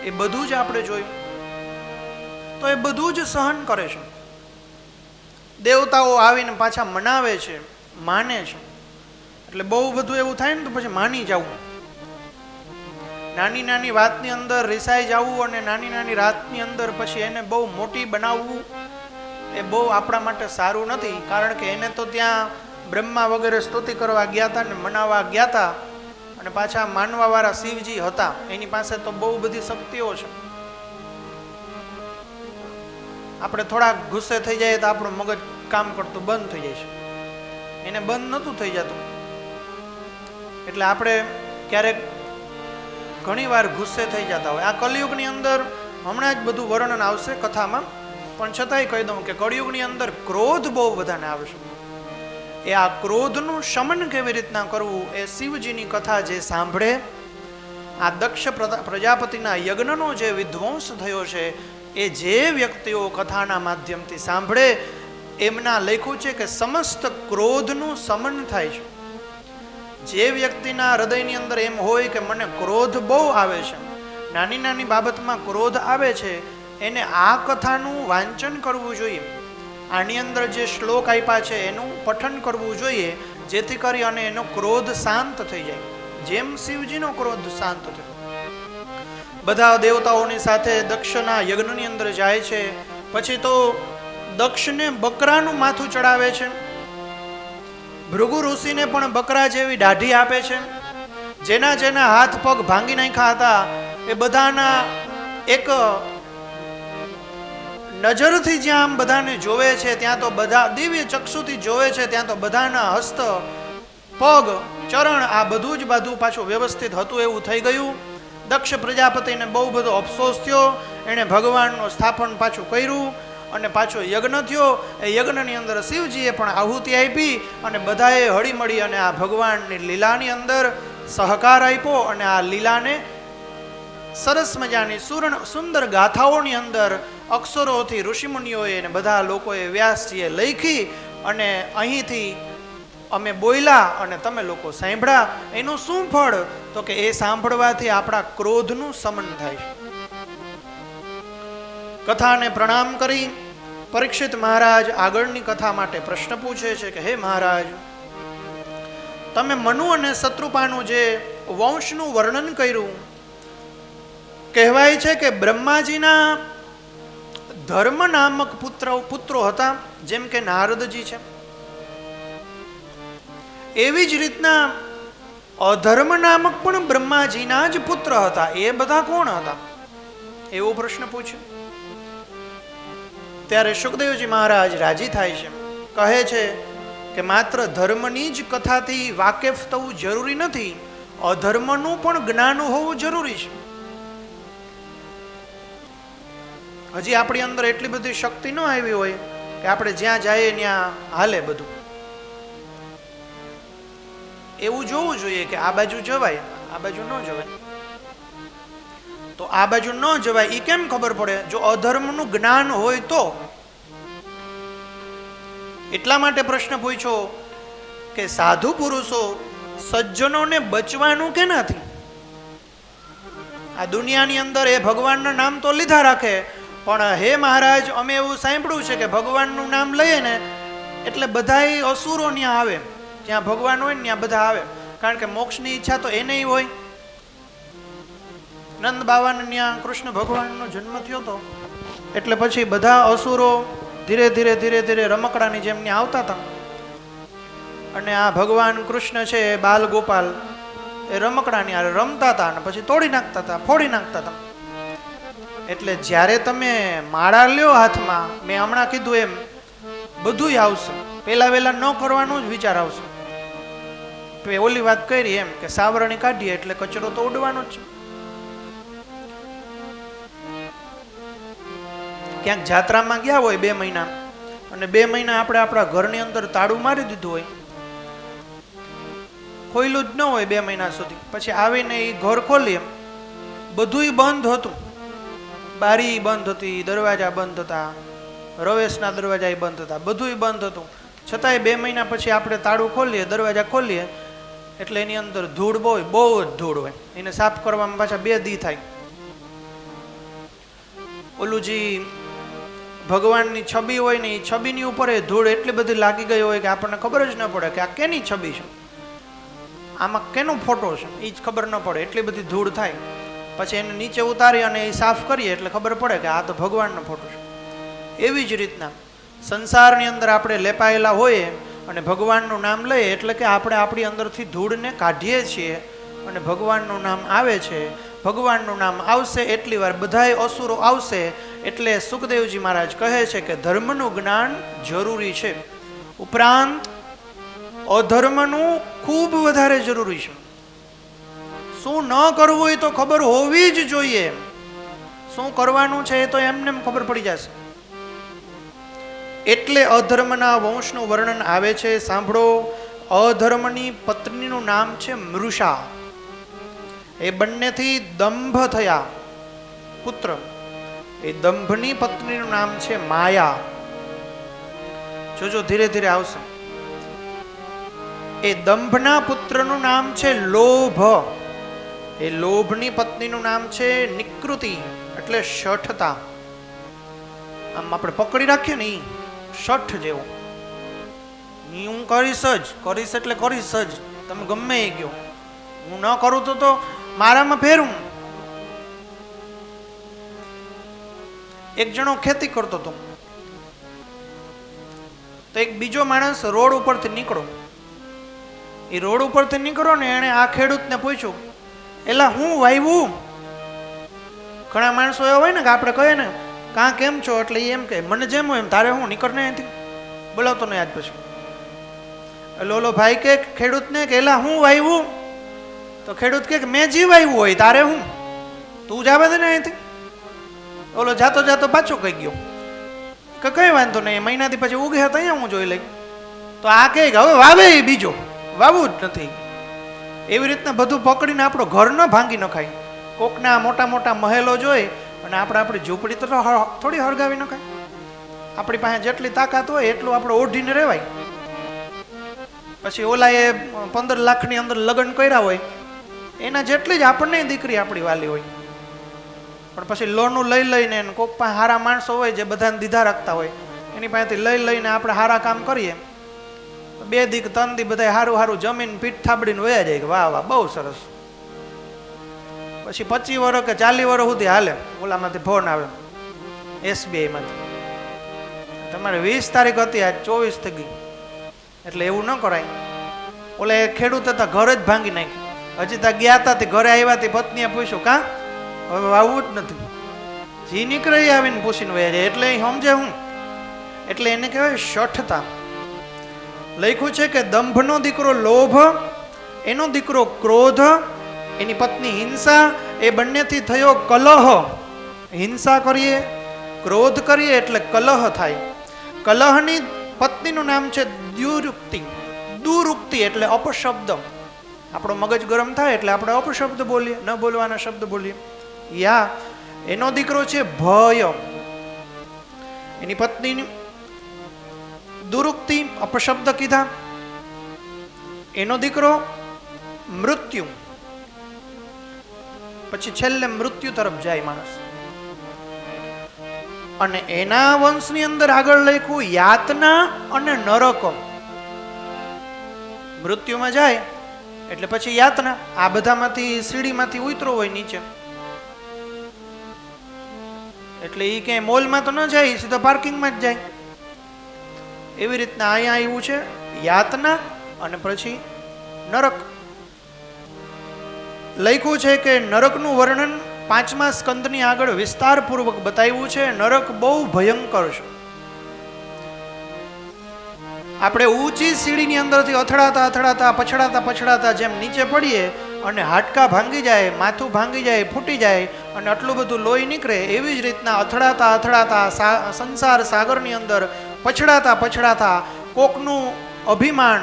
એ બધું જ આપણે જોયું. તો એ બધું જ સહન કરે છે. દેવતાઓ આવીને પાછા મનાવે છે, માને છે. એટલે બહુ બધું એવું થાય ને તો પછી માની જવું. નાની નાની વાતની અંદર રિસાઈ જવું અને નાની નાની રાતની અંદર પછી એને બહુ મોટી બનાવવું એ બહુ આપણા માટે સારું નથી. કારણ કે એને તો ત્યાં બ્રહ્મા વગેરે સ્તુતિ કરવા ગયા હતા ને મનાવવા ગયા હતા અને પાછા માનવાવાળા શિવજી હતા. એની પાસે તો બહુ બધી શક્તિઓ છે. આપણે થોડાક ગુસ્સે થઈ જાય તો આપણું મગજ કામ કરતું બંધ થઈ જાય છે. એને બંધ નહોતું થઈ જતું. એટલે આપણે ક્યારેક ઘણી વાર ગુસ્સે થઈ જતા હોય. આ કલિયુગની અંદર હમણાં જ બધું વર્ણન આવશે કથામાં, પણ છતાંય કહી દઉં કે કળિયુગની અંદર ક્રોધ બહુ બધાને આવશે. એ આ ક્રોધનું શમન કેવી રીતના કરવું એ શિવજીની કથા જે સાંભળે, આ દક્ષ પ્રજાપતિના યજ્ઞનો જે વિધ્વંસ થયો છે એ જે વ્યક્તિઓ કથાના માધ્યમથી સાંભળે એમના લખ્યું છે કે સમસ્ત ક્રોધનું શમન થાય છે. જે વ્યક્તિના હૃદયની અંદર એમ હોય કે મને ક્રોધ બહુ આવે છે, નાની નાની બાબતમાં ક્રોધ આવે છે, એને આ કથાનું વાંચન કરવું જોઈએ. આની અંદર જે શ્લોક આપ્યા છે એનું પઠન કરવું જોઈએ, જેથી કરી અને એનો ક્રોધ શાંત થઈ જાય, જેમ શિવજીનો ક્રોધ શાંત થયો. બધા દેવતાઓની સાથે દક્ષના યજ્ઞની અંદર જાય છે. પછી તો દક્ષને બકરાનું માથું ચડાવે છે. ભૃગુ ઋષિને પણ બકરા જેવી દાઢી આપે છે. જેના જેના હાથ પગ ભાંગી નાખ્યા હતા એ બધાના એક નજરથી જ્યાં આમ બધાને જોવે છે ત્યાં તો બધા દિવ્ય ચક્ષુથી જોવે છે ત્યાં તો બધાના હસ્ત પગ ચરણ આ બધું જ બધું પાછું વ્યવસ્થિત હતું એવું થઈ ગયું. દક્ષ પ્રજાપતિને બહુ બધો અફસોસ થયો. એણે ભગવાનનું સ્થાપન પાછું કર્યું અને પાછો યજ્ઞ થયો. એ યજ્ઞની અંદર શિવજીએ પણ આહુતિ આપી અને બધાએ હળીમળી અને આ ભગવાનની લીલાની અંદર સહકાર આપ્યો અને આ લીલાને સરસ મજાની સુંદર ગાથાઓની અંદર અક્ષરોથી ઋષિમુનિઓએ અને બધા લોકોએ વ્યાસજીએ લખી અને અહીંથી અમે બોલ્યા અને તમે લોકો સાંભળ્યા. એનું શું ફળ? તો કે એ સાંભળવાથી આપણા ક્રોધનું શમન થાય છે. કથાને પ્રણામ કરી પરીક્ષિત મહારાજ આગળની કથા માટે પ્રશ્ન પૂછે છે કે હે મહારાજ, તમે મનુ અને શત્રુપાનું જે વંશનું વર્ણન કર્યું, કહેવાય છે કે બ્રહ્માજીના ધર્મ નામક પુત્રો હતા, જેમ કે નારદજી છે. એવી જ રીતના અધર્મ નામક પણ બ્રહ્માજીના જ પુત્ર હતા. એ બધા કોણ હતા? એવો પ્રશ્ન પૂછ્યો. ત્યારે સુખદેવજી મહારાજ રાજી થાય છે. કહે છે કે માત્ર ધર્મની જ કથાથી વાકેફ થવું જરૂરી નથી, અધર્મનું પણ જ્ઞાન હોવું જરૂરી છે. હજી આપણી અંદર એટલી બધી શક્તિ ન આવી હોય કે આપણે જ્યાં જઈએ ત્યાં હાલે બધું. એવું જોવું જોઈએ કે આ બાજુ જવાય, આ બાજુ ન જવાય. તો આ બાજુ ન જવાય એ કેમ ખબર પડે? જો અધર્મનું જ્ઞાન હોય તો. એટલા માટે પ્રશ્ન પૂછ્યો કે સાધુ પુરુષો સજ્જનોને બચવાનું કેનાથી? આ દુનિયાની અંદર એ ભગવાનના નામ તો લીધા રાખે, પણ હે મહારાજ અમે એવું સાંભળ્યું છે કે ભગવાનનું નામ લઈએ ને એટલે બધાય અસુરો ત્યાં આવે. જ્યાં ભગવાન હોય ને ત્યાં બધા આવે. કારણ કે મોક્ષની ઈચ્છા તો એને હોય. નંદ બાવાને ત્યાં કૃષ્ણ ભગવાનનો જન્મ થયો હતો એટલે પછી બધા અસુરો ધીરે ધીરે ધીરે ધીરે રમકડાની જેમ ત્યાં આવતા હતા. અને આ ભગવાન કૃષ્ણ છે એ બાલ ગોપાલ એ રમકડાની હારે રમતા હતા અને પછી તોડી નાખતા હતા, ફોડી નાખતા હતા. એટલે જ્યારે તમે માળા લ્યો હાથમાં, મેં હમણાં કીધું એમ બધું આવશે. પેલા વેલા ન કરવાનું જ વિચાર આવશે. ઓલી વાત કરી એમ કે સાવરણી કાઢીએ એટલે કચરો તો ઉડવાનો જ છે. ક્યાંક જાત્રામાં ગયા હોય 2 મહિના અને 2 મહિના આપણે આપણા ઘરની અંદર તાળું મારી દીધું હોય, ખોયલું જ ન હોય 2 મહિના સુધી. પછી આવીને એ ઘર ખોલી એમ બધુંય બંધ હતું. બારી બંધ હતી, દરવાજા બંધ હતા, રવેશના દરવાજા બંધ હતા, બધુંય બંધ હતું. છતાંય 2 મહિના પછી આપણે તાળું ખોલીએ, દરવાજા ખોલીએ એટલે એની અંદર ધૂળ બહુ જ ધૂળ હોય. એને સાફ કરવામાં પાછા 2 દી થાય. ઓલું જે ભગવાનની છબી હોય ને એ છબીની ઉપર એ ધૂળ એટલી બધી લાગી ગઈ હોય કે આપણને ખબર જ ન પડે કે આ કેની છબી છે, આમાં કેનો ફોટો છે, એ જ ખબર ન પડે, એટલી બધી ધૂળ થાય. પછી એને નીચે ઉતારી અને એ સાફ કરીએ એટલે ખબર પડે કે આ તો ભગવાનનો ફોટો છે. એવી જ રીતના સંસારની અંદર આપણે લેપાયેલા હોઈએ અને ભગવાનનું નામ લઈએ એટલે કે આપણે આપણી અંદરથી ધૂળને કાઢીએ છીએ અને ભગવાનનું નામ આવે છે. ભગવાનનું નામ આવશે એટલી વાર બધાય અસુરો આવશે. એટલે સુખદેવજી મહારાજ કહે છે કે ધર્મનું જ્ઞાન જરૂરી છે, ઉપરાંત અધર્મનું ખૂબ વધારે જરૂરી છે. શું ન કરવું એ તો ખબર હોવી જ જોઈએ, શું કરવાનું છે એ તો એમને ખબર પડી જશે. એટલે અધર્મના વંશનું વર્ણન આવે છે. સાંભળો, અધર્મની પત્નીનું નામ છે મૃષા. એ બંનેથી દંભ થયા પુત્ર. એ દંભની પત્નીનું નામ છે માયા. જોજો ધીરે ધીરે આવશે. એ દંભના પુત્રનું નામ છે લોભ. એ લોભની પત્નીનું નામ છે નિકૃતિ, એટલે શઠતા. આમ આપણે પકડી રાખીએ ને શઠ જેવો, હું કરીશ એટલે કરીશ જ, તમે ગમે એ ગયો, હું ન કરું તો મારામાં ફેરું. એક જણો ખેતી કરતો હતો તો એક બીજો માણસ રોડ ઉપરથી નીકળો. એ રોડ ઉપરથી નીકળો ને એને આ ખેડૂતને પૂછ્યું, એલા હું વાવ્યું. ઘણા માણસો એવા હોય ને કે આપણે કહીએ ને કાં કેમ છો એટલે એમ કે મને જેમ હોય એમ, તારે હું નીકળ ને અહીંથી, બોલાવતો નહીં આજ પછી. એટલે ઓલો ભાઈ કે ખેડૂતને કે એલા હું વાવ્યું. તો ખેડૂત કે મેં જી વાવ્યું હોય તારે હું, તું જ આવે દે ને અહીંથી. ઓલો જાતો જાતો પાછો કહી ગયો કે કઈ વાંધો નહીં, મહિનાથી પછી ઉગે તો અહીંયા હું જોઈ લઈ. તો આ કહે કે હવે વાવે બીજો, વાવવું જ નથી. એવી રીતના બધું પકડીને આપણો ઘર ન ભાંગી નખાય. કોકના મોટા મોટા મહેલો જોઈ અને આપણે આપણી ઝૂંપડી તો થોડી હળગાવી નખાય. આપણી પાસે જેટલી તાકાત હોય એટલું આપણે ઓઢીને રહેવાય. પછી ઓલાએ 15 લાખની અંદર લગ્ન કર્યા હોય એના જેટલી જ આપણને દીકરી આપણી વાલી હોય. પણ પછી લોનું લઈ લઈને કોક પાસે સારા માણસો હોય જે બધાને દીધા રાખતા હોય એની પાસેથી લઈ લઈને આપણે સારા કામ કરીએ, 2 દી 3 દી બધા સારું સારું જમીન પીઠ થાબડીને વયા જાય કે વાહ વાહ બહુ સરસ. પછી 25 વર્ષ કે 40 વર્ષ સુધી હાલે. ઓલામાંથી ફોન આવે SBI માંથી, તમારે 20 તારીખ હતી આજ 24 થઈ ગઈ. એટલે એવું ન કરાય. ઓલા ખેડૂત હતા ઘર જ ભાંગી નાખ્યું. હજી ત્યાં ગયા હતા તે ઘરે આવ્યા તે પત્નીએ પૂછ્યું કાં હવે વાવવું જ નથી, જી નીકળે આવીને પૂછીને વયા જાય. એટલે સમજે હું, એટલે એને કહેવાય શઠતા. લખ્યું છે કે દંભનો દીકરો લોભ, એનો દીકરો ક્રોધ, એની પત્ની હિંસા, એ બંનેથી થયો કલહ. હિંસા કરીએ, ક્રોધ કરીએ એટલે કલહ થાય. કલહની પત્નીનું નામ છે દ્યુરુક્તિ. દુરુક્તિ એટલે અપશબ્દ. આપણો મગજ ગરમ થાય એટલે આપણે અપશબ્દ બોલીએ, ન બોલવાના શબ્દ બોલીએ. યા એનો દીકરો છે ભય. એની પત્ની દુરુક્તિ અપશબ્દ કીધા. એનો દીકરો મૃત્યુ. પછી છેલ્લે મૃત્યુ તરફ જાય માણસ. અને એના વંશની અંદર આગળ લખ્યું યાતના અને નરક. મૃત્યુમાં જાય એટલે પછી યાતના. આ બધામાંથી સીડીમાંથી ઉતરો હોય નીચે એટલે એ ક્યાંય મોલમાં તો ન જાય, સીધો પાર્કિંગમાં જ જાય. એવી રીતના અહીંયા આવ્યું છે યાતના અને પછી નરક. લખ્યું છે કે નરકનું વર્ણન 5મા સ્કંદની આગળ વિસ્તારપૂર્વક બતાવ્યું છે. નરક બહુ ભયંકર છે. આપણે ઊંચી સીડીની અંદરથી અથડાતા પછડાતા જેમ નીચે પડીએ અને હાડકા ભાંગી જાય, માથું ભાંગી જાય, ફૂટી જાય અને આટલું બધું લોહી નીકળે, એવી જ રીતના અથડાતા સંસાર સાગરની અંદર પછડાતા કોકનું અભિમાન,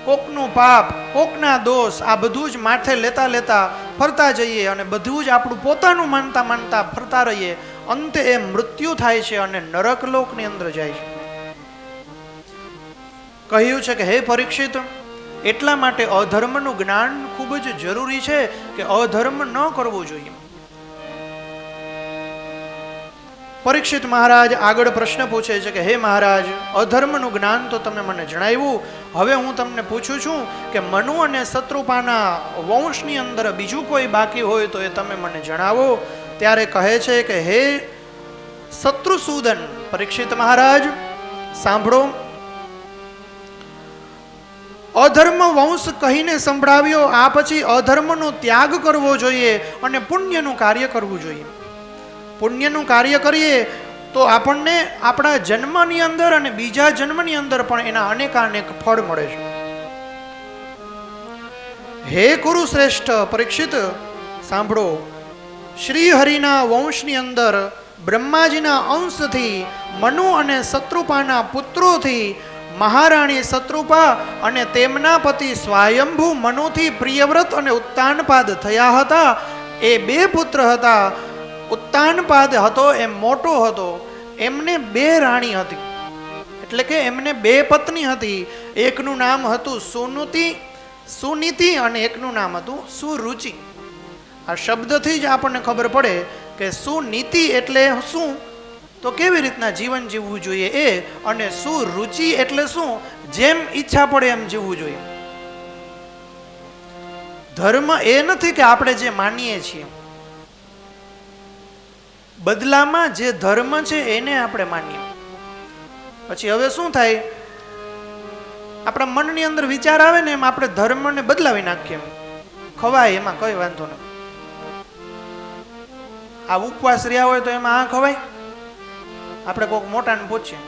કોકનું પાપ, કોકના દોષ, આ બધું જ માથે લેતા ફરતા જઈએ અને બધું જ આપણું પોતાનું માનતા ફરતા રહીએ અંતે એ મૃત્યુ થાય છે અને નરક લોકની અંદર જાય છે. કહ્યું છે કે હે પરીક્ષિત, એટલા માટે અધર્મનું જ્ઞાન ખૂબ જ જરૂરી છે કે અધર્મ ન કરવું જોઈએ. પરીક્ષિત મહારાજ આગળ પ્રશ્ન પૂછે છે કે હે મહારાજ, અધર્મનું જ્ઞાન તો તમે મને જણાવ્યું, હવે હું તમને પૂછું છું કે મનુ અને શત્રુપાના વંશની અંદર બીજું કોઈ બાકી હોય તો એ તમે મને જણાવો. ત્યારે કહે છે કે હે શત્રુસૂદન, પરીક્ષિત મહારાજ સાંભળો. અધર્મ વંશ કહીને સંભળાવ્યો. આ પછી અધર્મનો ત્યાગ કરવો જોઈએ અને પુણ્યનું કાર્ય કરવું જોઈએ. પુણ્યનું કાર્ય કરીએ તો આપણને આપણા જન્મની અંદર અને બીજા જન્મની અંદર પણ એના અનેકાનેક ફળ મળે છે. હે કુરુશ્રેષ્ઠ પરીક્ષિત સાંભળો, શ્રી હરિના વંશની અંદર બ્રહ્માજીના અંશથી મનુ અને શત્રુપાના પુત્રોથી મહારાણી શત્રુપા અને તેમના પતિ સ્વયંભૂ મનુથી પ્રિયવ્રત અને ઉત્તાનપાદ થયા હતા. એ બે પુત્ર હતા. ઉત્તાનપાદ હતો એ મોટો હતો. એમને બે રાણી હતી, એટલે કે એમને બે પત્ની હતી. એકનું નામ હતું સુનીતિ અને એકનું નામ હતું સુરુચિ. આ શબ્દથી જ આપણને ખબર પડે કે સુનીતિ એટલે શું, તો કેવી રીતના જીવન જીવવું જોઈએ એ, અને સુરુચિ એટલે શું, જેમ ઈચ્છા પડે એમ જીવવું જોઈએ. ધર્મ એ નથી કે આપણે જે માનીએ છીએ, બદલામાં જે ધર્મ છે એને આપણે માનીએ. પછી હવે શું થાય, આપણા મનની અંદર વિચાર આવે ને એમ આપણે ધર્મને બદલાવી નાખીએ. ખવાય એમાં કઈ વાંધો નહીં. આ ઉપવાસ રહ્યા હોય તો એમાં આ ખવાય. આપણે કોઈક મોટાને પૂછીએ,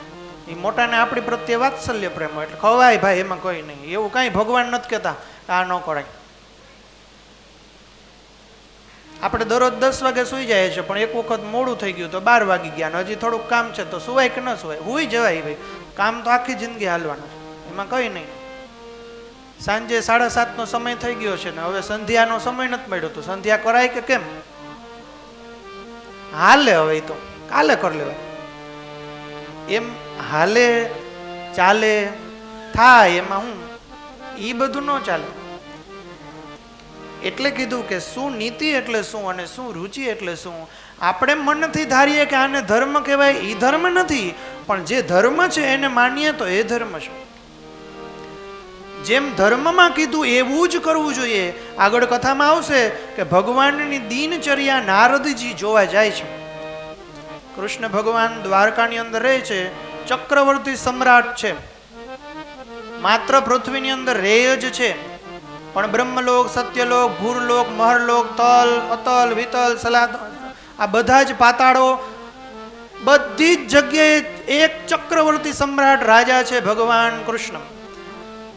એ મોટાને આપણી પ્રત્યે વાત્સલ્ય પ્રેમ હોય એટલે ખવાય ભાઈ, એમાં કઈ નહીં. એવું કાંઈ ભગવાન નથી કહેતા આ ન કરાય. આપણે દરરોજ 10 વાગે સુઈ જાય છે, પણ એક વખત મોડું થઈ ગયું તો 12 વાગી ગયા, હજી થોડુંક કામ છે તો સુવાય કે ન સુવાય? હુઈ જવાય ભાઈ, કામ તો આખી જિંદગી હાલવાનું છે, એમાં કઈ નહીં. સાંજે 7:30નો સમય થઈ ગયો છે ને હવે સંધ્યાનો સમય નથી મળ્યો, તો સંધ્યા કરાય કે કેમ? હાલે, હવે તો કાલે કરી લેવાય. એમ હાલે ચાલે થાય એમાં હું, એ બધું ન ચાલે. એટલે કીધું કે શું નીતિ એટલે શું અને શું રુચિ એટલે શું. આપણે મનથી ધારીએ કે આને ધર્મ કહેવાય, એ ધર્મ નથી, પણ જે ધર્મ છે એને માનીએ તો એ ધર્મ છે. જેમ ધર્મમાં કીધું એવું જ કરવું જોઈએ. આગળ કથામાં આવશે કે ભગવાનની દિનચર્યા નારદજી જોવા જાય છે. કૃષ્ણ ભગવાન દ્વારકાની અંદર રહે છે, ચક્રવર્તી સમ્રાટ છે, માત્ર પૃથ્વીની અંદર રહે જ છે, પણ બ્રહ્મલોક, સત્યલોક, ભૂરલોક, મહરલોક, તલ, અતલ, વિતલ, સલાદ, આ બધા જ પાતાળો, બધી જ જગ્યાએ એક ચક્રવર્તી સમ્રાટ રાજા છે ભગવાન કૃષ્ણ.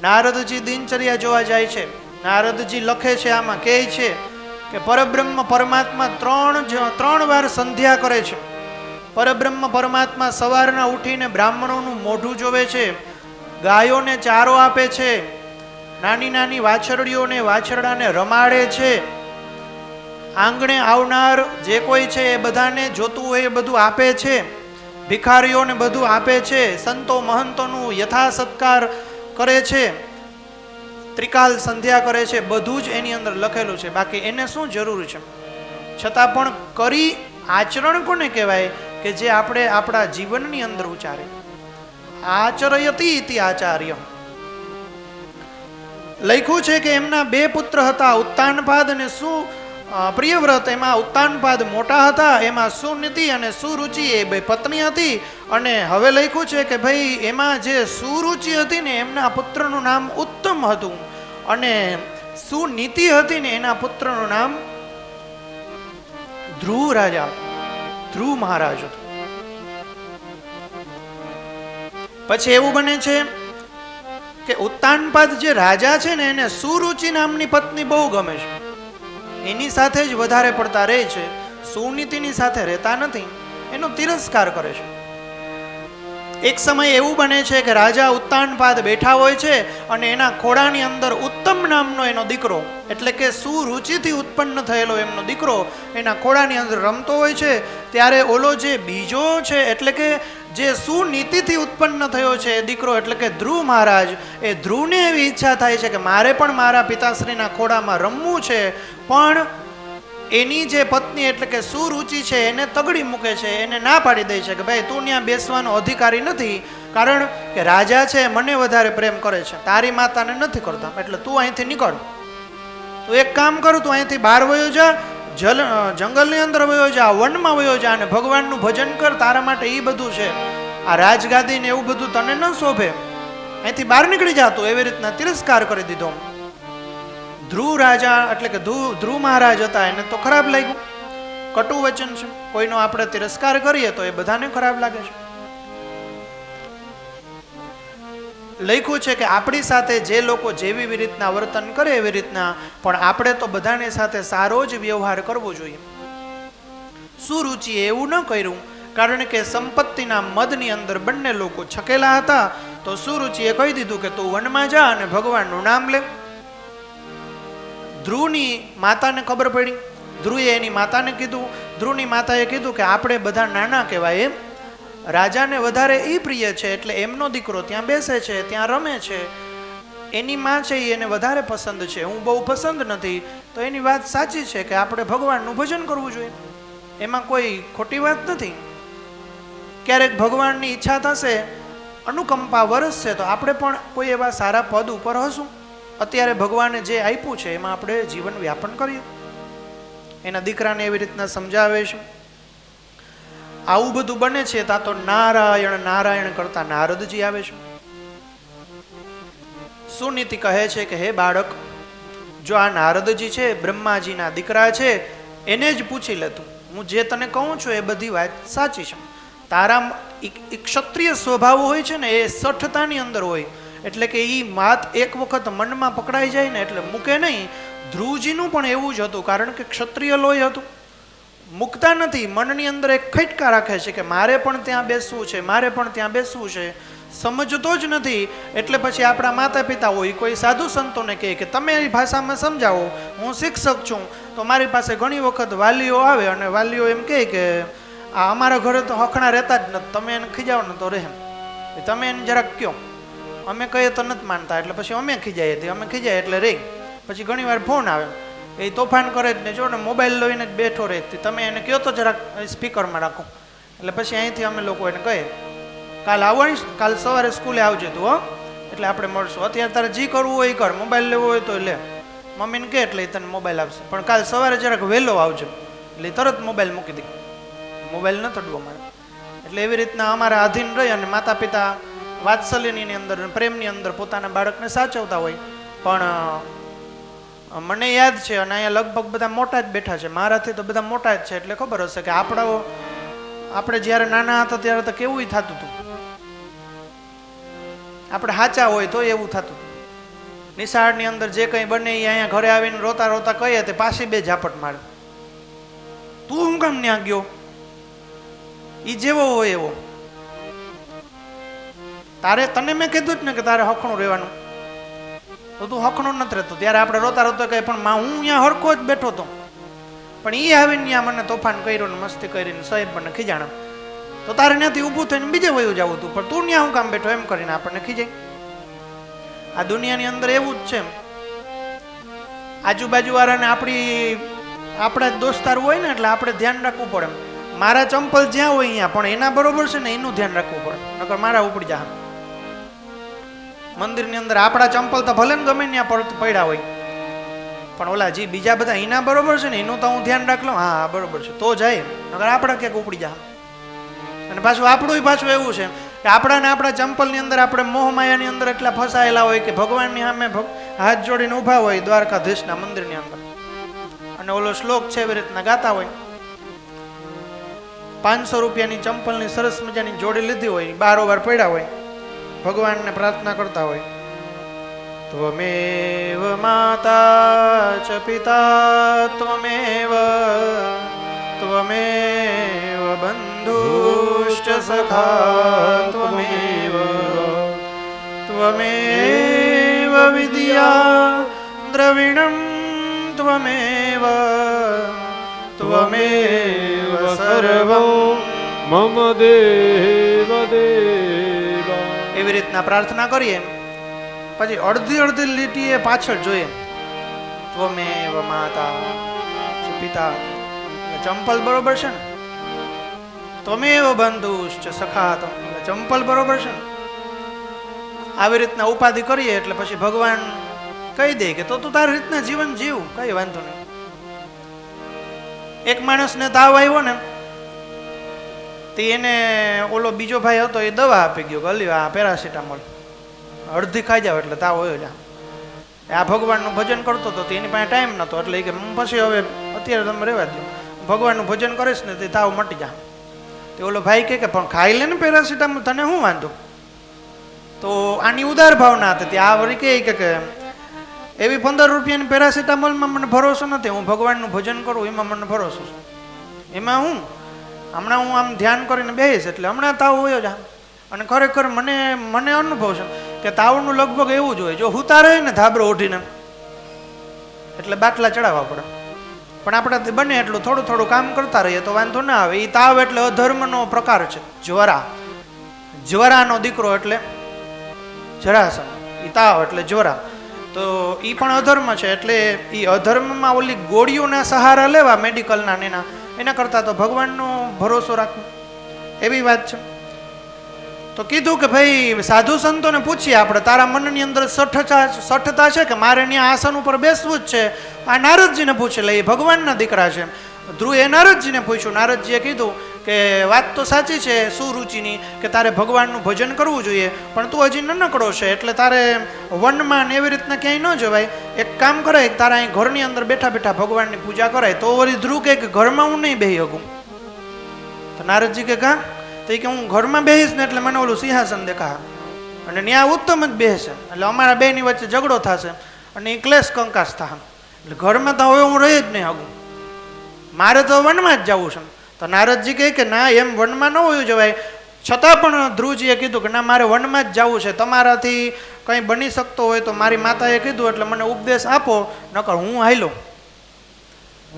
નારદજી દિનચર્યા જોવા જાય છે. નારદજી લખે છે, આમાં કહે છે કે પરબ્રહ્મ પરમાત્મા ત્રણ વાર સંધ્યા કરે છે. પરબ્રહ્મ પરમાત્મા સવારના ઉઠીને બ્રાહ્મણોનું મોઢું જોવે છે, ગાયોને ચારો આપે છે, નાની નાની વાછરડીઓને વાછરડાને રમાડે છે, આંગણે આવનાર જે કોઈ છે એ બધાને જોતું હોય એ બધું આપે છે, ભિખારીઓને બધું આપે છે, સંતો મહંતોનું યથા સત્કાર કરે છે, ત્રિકાલ સંધ્યા કરે છે. બધું જ એની અંદર લખેલું છે. બાકી એને શું જરૂર છે? છતાં પણ કરી આચરણ કોને કહેવાય? કે જે આપણે આપણા જીવનની અંદર ઉચ્ચારે. આચરયતિ ઇતિ આચાર્ય. લખ્યું છે કે એમના બે પુત્ર હતા, ઉત્તાનપાદ અને પ્રિયવ્રત. એમાં ઉત્તાનપાદ મોટા હતા, એમાં સુનીતિ અને સુરુચિ એ બે પત્ની હતી. અને હવે લખ્યું છે કે ભાઈ એમાં જે સુરુચિ હતી ને એમના પુત્રનું નામ ઉત્તમ હતું, અને સુનીતિ હતી ને એના પુત્રનું નામ ધ્રુવ રાજા હતું, ધ્રુવ મહારાજ હતું. પછી એવું બને છે કે ઉત્તાનપાદ જે રાજા છે ને એને સુરુચિ નામની પત્ની બહુ ગમે છે, એની સાથે જ વધારે પડતા રહે છે, સુનીતિની સાથે રહેતા નથી, એનો તિરસ્કાર કરે છે. એક સમય એવું બને છે કે રાજા ઉત્તાનપાદ બેઠા હોય છે અને એના ખોળાની અંદર ઉત્તમ નામનો એનો દીકરો, એટલે કે સુરુચિથી ઉત્પન્ન થયેલો એમનો દીકરો એના ખોળાની અંદર રમતો હોય છે. ત્યારે ઓલો જે બીજો છે, એટલે કે જે સુનીતિથી ઉત્પન્ન થયો છે એ દીકરો, એટલે કે ધ્રુવ મહારાજ, એ ધ્રુવને એવી ઈચ્છા થાય છે કે મારે પણ મારા પિતાશ્રીના ખોળામાં રમવું છે. પણ એની જે પત્ની એટલે કે સુરુચિ છે એને તગડી મૂકે છે, એને ના પાડી દે છે કે ભાઈ તું ત્યાં બેસવાનો અધિકારી નથી, કારણ કે રાજા છે મને વધારે પ્રેમ કરે છે, તારી માતાને નથી કરતા, એટલે તું અહીંથી નીકળ. તો એક કામ કર, તું અહીંથી બહાર વયો જા, જંગલની અંદર વયો જા, વનમાં વયો જા અને ભગવાનનું ભજન કર, તારા માટે એ બધું છે. આ રાજગાદી ને એવું બધું તને ન શોભે, અહીંથી બહાર નીકળી જા તું. એવી રીતના તિરસ્કાર કરી દીધો. ધ્રુવ રાજા એટલે કે ધ્રુવ મહારાજ હતા, એને તો ખરાબ લાગ્યું. કટુ વચન છે, કોઈનો આપણે તિરસ્કાર કરીએ તો એ બધાને ખરાબ લાગે છે. લખ્યું છે કે આપણી સાથે જે લોકો જેવી રીતના વર્તન કરે એવી રીતના, પણ આપણે તો બધાની સાથે સારો જ વ્યવહાર કરવો જોઈએ. સુરુચિએ એવું ન કર્યું, કારણ કે સંપત્તિના મદની અંદર બંને લોકો છકેલા હતા. તો સુરુચિએ કહી દીધું કે તું વનમાં જા અને ભગવાનનું નામ લે. ધ્રુવની માતાને ખબર પડી, ધ્રુવે એની માતાને કીધું. ધ્રુવની માતાએ કીધું કે આપણે બધા નાના કહેવાય, એમ રાજાને વધારે એ પ્રિય છે, એટલે એમનો દીકરો ત્યાં બેસે છે, ત્યાં રમે છે, એની માં છે એને વધારે પસંદ છે, હું બહુ પસંદ નથી. તો એની વાત સાચી છે કે આપણે ભગવાનનું ભજન કરવું જોઈએ, એમાં કોઈ ખોટી વાત નથી. ક્યારેક ભગવાનની ઈચ્છા થશે, અનુકંપા વરસશે, તો આપણે પણ કોઈ એવા સારા પદ ઉપર હશું. અત્યારે ભગવાને જે આપ્યું છે એમાં આપણે જીવન વ્યાપન કરીએ. એના દીકરાને એવી રીતના સમજાવે છે. આવું બધું બને છે ત્યાં તો નારાયણ નારાયણ કરતા નારદજી આવે છે. સુનીતિ કહે છે કે હે બાળક, જો આ નારદજી છે બ્રહ્માજીના દીકરા છે, એને જ પૂછી લેતું. હું જે તને કહું છું એ બધી વાત સાચી છે. તારા ક્ષત્રિય સ્વભાવ હોય છે ને, એ સઠતાની અંદર હોય, એટલે કે એ વાત એક વખત મનમાં પકડાઈ જાય ને એટલે મૂકે નહીં. ધ્રુવજીનું પણ એવું જ હતું, કારણ કે ક્ષત્રિય લોહી હતું, મૂકતા નથી. મનની અંદર એક ખટકા રાખે છે કે મારે પણ ત્યાં બેસવું છે, મારે પણ ત્યાં બેસવું છે, સમજતો જ નથી. એટલે પછી આપણા માતા પિતા હોય, કોઈ સાધુ સંતોને કહે કે તમે એ ભાષામાં સમજાવો, હું શિક્ષક છું. તો મારી પાસે ઘણી વખત વાલીઓ આવે અને વાલીઓ એમ કહે કે આ અમારા ઘરે તો હખણા રહેતા જ નથી, તમે એને ખીજાવો ને તો રહે, તમે એને જરાક કહો. અમે કહીએ તો નથી માનતા, એટલે પછી અમે ખીજાઈએ છીએ, અમે ખીજાય એટલે રહી. પછી ઘણી વાર ફોન આવે, એ તોફાન કરે જ ને, જો ને મોબાઈલ લઈને જ બેઠો રહે, તમે એને કહો તો જરાક સ્પીકરમાં રાખો. એટલે પછી અહીંથી અમે લોકો એને કહીએ કાલ આવવાની, કાલ સવારે સ્કૂલે આવજે તું, હો, એટલે આપણે મળશું. અત્યારે તારે જે કરવું હોય એ કર, મોબાઈલ લેવો હોય તો લે, મમ્મીને કહે એટલે તને મોબાઈલ આપશે, પણ કાલ સવારે જરાક વહેલો આવજો. એટલે તરત મોબાઈલ મૂકી દે, મોબાઈલ ન તડવો મારે. એટલે એવી રીતના અમારા આધીન રહી અને માતા પિતા વાત્સલ્યની અંદર, પ્રેમની અંદર પોતાના બાળકને સાચવતા હોય. પણ મને યાદ છે, અને અહીંયા લગભગ બધા મોટા જ બેઠા છે, મારાથી તો બધા મોટા જ છે, એટલે ખબર હશે કે આપણે જ્યારે નાના હતા ત્યારે તો કેવું થતું હતું. આપણે સાચા હોય તો એવું થતું હતું. નિશાળની અંદર જે કંઈ બને એ અહીંયા ઘરે આવીને રોતા રોતા કહીએ તે પાછી બે ઝાપટ મારે. તું હું કામ ત્યાં ગયો? એ જેવો હોય એવો. તને મેં કીધું જ ને કે તારે હખણું રહેવાનું, તો તું હખણું નથી રહેતો. ત્યારે આપણે રોતા રોતા કહે પણ હું અહીંયા હરખો જ બેઠો હતો, પણ એ આવીને ત્યાં મને તોફાન કર્યું ને મસ્તી કરીને સાહેબ મને ખીજાણા. તો તારે ત્યાંથી ઊભું થઈને બીજે વયું જવું હતું, પણ તું ત્યાં હું કામ બેઠો, એમ કરીને આપણને ખીજાય. આ દુનિયાની અંદર એવું જ છે. આજુબાજુ વાળાને આપણા જ દોસ્તાર હોય ને, એટલે આપણે ધ્યાન રાખવું પડે. મારા ચંપલ જ્યાં હોય અહીંયા, પણ એના બરોબર છે ને એનું ધ્યાન રાખવું પડે, નકર મારા ઉપડી જા. મંદિરની અંદર આપણા ચંપલ તો ભલે ને ગમે ત્યાં પડ્યા હોય, પણ ઓલા જે બીજા બધા એના બરોબર છે ને એનું તો હું ધ્યાન રાખ લઉં, હા બરોબર છે તો જાય, નકર આપણે ક્યાંક ઉપડી જા. અને પાછું આપણું પાછું એવું છે કે આપણાને આપણા ચંપલની અંદર આપણે મોહમાયાની અંદર એટલા ફસાયેલા હોય કે ભગવાનની સામે હાથ જોડીને ઊભા હોય દ્વારકાધીશના મંદિરની અંદર, અને ઓલો શ્લોક છે એવી રીતના ગાતા હોય. 500 રૂપિયાની ચંપલની સરસ મજાની જોડી લીધી હોય, બારોબાર પડ્યા હોય, ભગવાનને પ્રાર્થના કરતા હોય, ત્વમેવ માતા ચ પિતા ત્વમેવ બંધુશ્ચ સખા ત્વમેવ વિદ્યા દ્રવિણમ ત્વમેવ ત્વમેવ સર્વં મમ દેવ દેવા. એવી રીતના પ્રાર્થના કરીએ. પછી અડધી અડધી લીટીએ પાછળ જોઈએ. ત્વમેવ માતા પિતા, ચંપલ બરોબર છે ને? ત્વમેવ બંધુશ્ચ સખાતમ, ચંપલ બરોબર છે ને? આવી રીતના ઉપાધિ કરીએ એટલે પછી ભગવાન કહી દે કે તો તું તારી રીતના જીવન જીવ, કઈ વાંધો નહીં. એક માણસને તાવ આવ્યો ને, તે એને ઓલો બીજો ભાઈ હતો એ દવા આપી ગયો કે અલી આ પેરાસિટામોલ અડધી ખાઈ જાવ એટલે તાવ હોય જા. આ ભગવાનનું ભજન કરતો હતો, એની પાસે ટાઈમ નહોતો એટલે કે પછી હવે અત્યારે તમે રહેવા દો, ભગવાનનું ભજન કરીશ ને તે તાવ મટી જા. તે ઓલો ભાઈ કે પણ ખાઈ લે ને પેરાસિટામોલ, તને શું વાંધો? તો આની ઉદાર ભાવના હતી. ત્યાં આ વળી કે એવી 15 રૂપિયાની પેરાસિટામોલમાં મને ભરોસો નથી, હું ભગવાનનું ભજન કરું એમાં મને ભરોસો છે. એમાં હું હમણાં હું આમ ધ્યાન કરીને બેસીશ એટલે હમણાં તાવ હોય જ. અને ખરેખર મને અનુભવ છે કે તાવનું લગભગ એવું જ હોય, જો હુતા રહે ને ધાબરો ઓઢીને એટલે બાટલા ચડાવવા પડે. પણ આપણાથી બને એટલું થોડું થોડું કામ કરતા રહીએ તો વાંધો ના આવે. એ તાવ એટલે અધર્મનો પ્રકાર છે. જ્વરાનો દીકરો એટલે જરાસન, એ તાવ એટલે જ્વરા, તો એ પણ અધર્મ છે. એટલે એ અધર્મમાં ઓલી ગોળીઓના સહારા લેવા મેડિકલના એના કરતાં તો ભગવાનનો ભરોસો રાખવો, એવી વાત છે. તો કીધું કે ભાઈ સાધુ સંતોને પૂછીએ આપણે, તારા મનની અંદર સઠતા છે કે મારે ત્યાં આસન ઉપર બેસવું જ છે? આ નારદજીને પૂછી લઈએ, ભગવાનના દીકરા છે. ધ્રુવે નારદજીને પૂછ્યું. નારદજીએ કીધું કે વાત તો સાચી છે સુરુચિની કે તારે ભગવાનનું ભજન કરવું જોઈએ, પણ તું હજી નાનકડો છે એટલે તારે વનમાં એવી રીતના ક્યાંય ન જવાય. એક કામ કરાય, તારા અહીં ઘરની અંદર બેઠા બેઠા ભગવાનની પૂજા કરાય. તો વળી ધ્રુવ કે ઘરમાં હું નહીં બેહી શકું. તો નારદજી કે કાં? તો કે હું ઘરમાં બેહીશ ને એટલે મને ઓલું સિંહાસન દેખા અને ત્યાં ઉત્તમ જ બેસે એટલે અમારા બેની વચ્ચે ઝઘડો થશે અને એ ક્લેશ કંકાસ થશે. એટલે ઘરમાં તો હવે હું રહી જ નહીં શકું, મારે તો વનમાં જ જવું છે. તો નારદજી કહે કે ના, એમ વનમાં ન હોવું જવાય. છતાં પણ ધ્રુવજીએ કીધું કે ના, મારે વનમાં જ જવું છે. તમારાથી કંઈ બની શકતો હોય તો મારી માતાએ કીધું એટલે મને ઉપદેશ આપો, નકર હું હાલ્યો.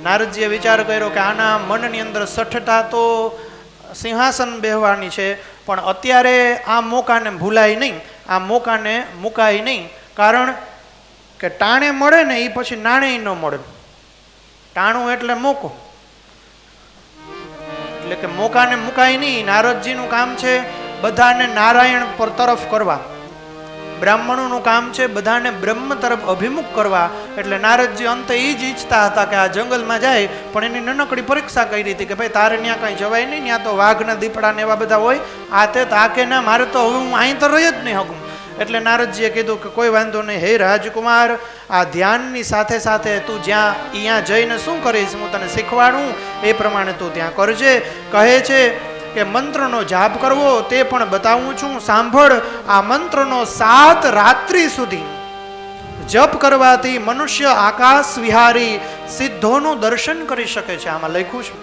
નારદજીએ વિચાર કર્યો કે આના મનની અંદર સઠતા તો સિંહાસન બેહવાની છે, પણ અત્યારે આ મોકાને ભૂલાય નહીં, આ મોકાને મુકાય નહીં. કારણ કે ટાણે મળે ને એ પછી નાણે ન મળે. ટાણું એટલે મોકો, એટલે કે મોકાને મુકાય નહીં. નારદજીનું કામ છે બધાને નારાયણ પર તરફ કરવા, બ્રાહ્મણોનું કામ છે બધાને બ્રહ્મ તરફ અભિમુખ કરવા. એટલે નારદજી અંતે એ જ ઈચ્છતા હતા કે આ જંગલમાં જાય, પણ એની નાનકડી પરીક્ષા કરી હતી કે ભાઈ તારે ત્યાં કંઈ જવાય નહીં, ત્યાં તો વાઘના દીપડા ને એવા બધા હોય, આ તે તાકે ના, મારે તો હવે હું અહીં તો રહી જ નહીં શકું. એટલે નારદજીએ કીધું કે કોઈ વાંધો નહીં, હે રાજકુમાર, આ ધ્યાનની સાથે સાથે તું જ્યાં અહીંયા જઈને શું કરીશ હું તને શીખવાડું, એ પ્રમાણે તું ત્યાં કરજે. કહે છે કે મંત્રનો જાપ કરવો તે પણ બતાવું છું, સાંભળ. આ મંત્રનો 7 રાત્રિ સુધી જપ કરવાથી મનુષ્ય આકાશ વિહારી સિદ્ધોનું દર્શન કરી શકે છે. આમાં લખ્યું છે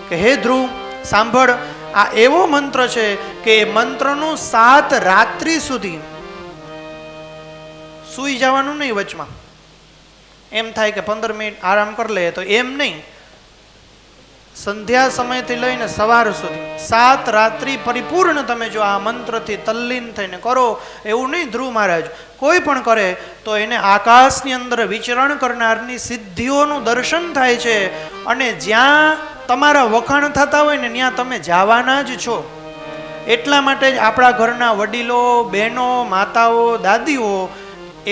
કે હે ધ્રુવ સાંભળ, આ એવો મંત્ર છે કે એ મંત્રનું 7 રાત્રિ સુધી સૂઈ જવાનું નહીં. વચમાં એમ થાય કે 15 મિનિટ આરામ કરી લે, તો એમ નહીં. સંધ્યા સમયથી લઈને સવાર સુધી 7 રાત્રિ પરિપૂર્ણ તમે જો આ મંત્રથી તલ્લીન થઈને કરો, એવું નહીં ધ્રુવ મહારાજ, કોઈ પણ કરે તો એને આકાશની અંદર વિચરણ કરનારની સિદ્ધિઓનું દર્શન થાય છે. અને જ્યાં તમારા વખાણ થતા હોય ને ત્યાં તમે જવાના જ છો. એટલા માટે જ આપણા ઘરના વડીલો, બહેનો, માતાઓ, દાદીઓ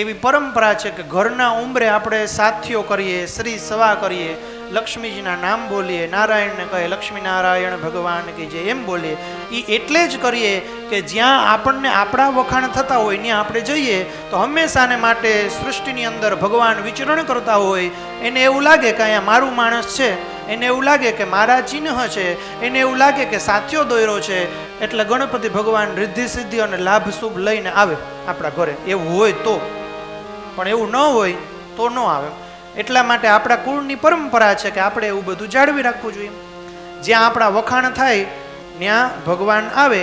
એવી પરંપરા છે કે ઘરના ઉંબરે આપણે સાથીઓ કરીએ, શ્રી સવા કરીએ, લક્ષ્મીજીના નામ બોલીએ, નારાયણને કહે લક્ષ્મી નારાયણ ભગવાન કે જે એમ બોલીએ. એ એટલે જ કરીએ કે જ્યાં આપણને આપણા વખાણ થતા હોય ત્યાં આપણે જઈએ તો હંમેશાને માટે સૃષ્ટિની અંદર ભગવાન વિચરણ કરતા હોય. એને એવું લાગે કે અહીંયા મારું માણસ છે, એને એવું લાગે કે મારા ચિહ્ન છે, એને એવું લાગે કે સાથીઓ દોર્યો છે. એટલે ગણપતિ ભગવાન રિદ્ધિ સિદ્ધિ અને લાભ શુભ લઈને આવે આપણા ઘરે. એવું હોય તો, પણ એવું ન હોય તો ન આવે. એટલા માટે આપણા કુળની પરંપરા છે કે આપણે એવું બધું જાળવી રાખવું જોઈએ. જ્યાં આપણા વખાણ થાય ત્યાં ભગવાન આવે,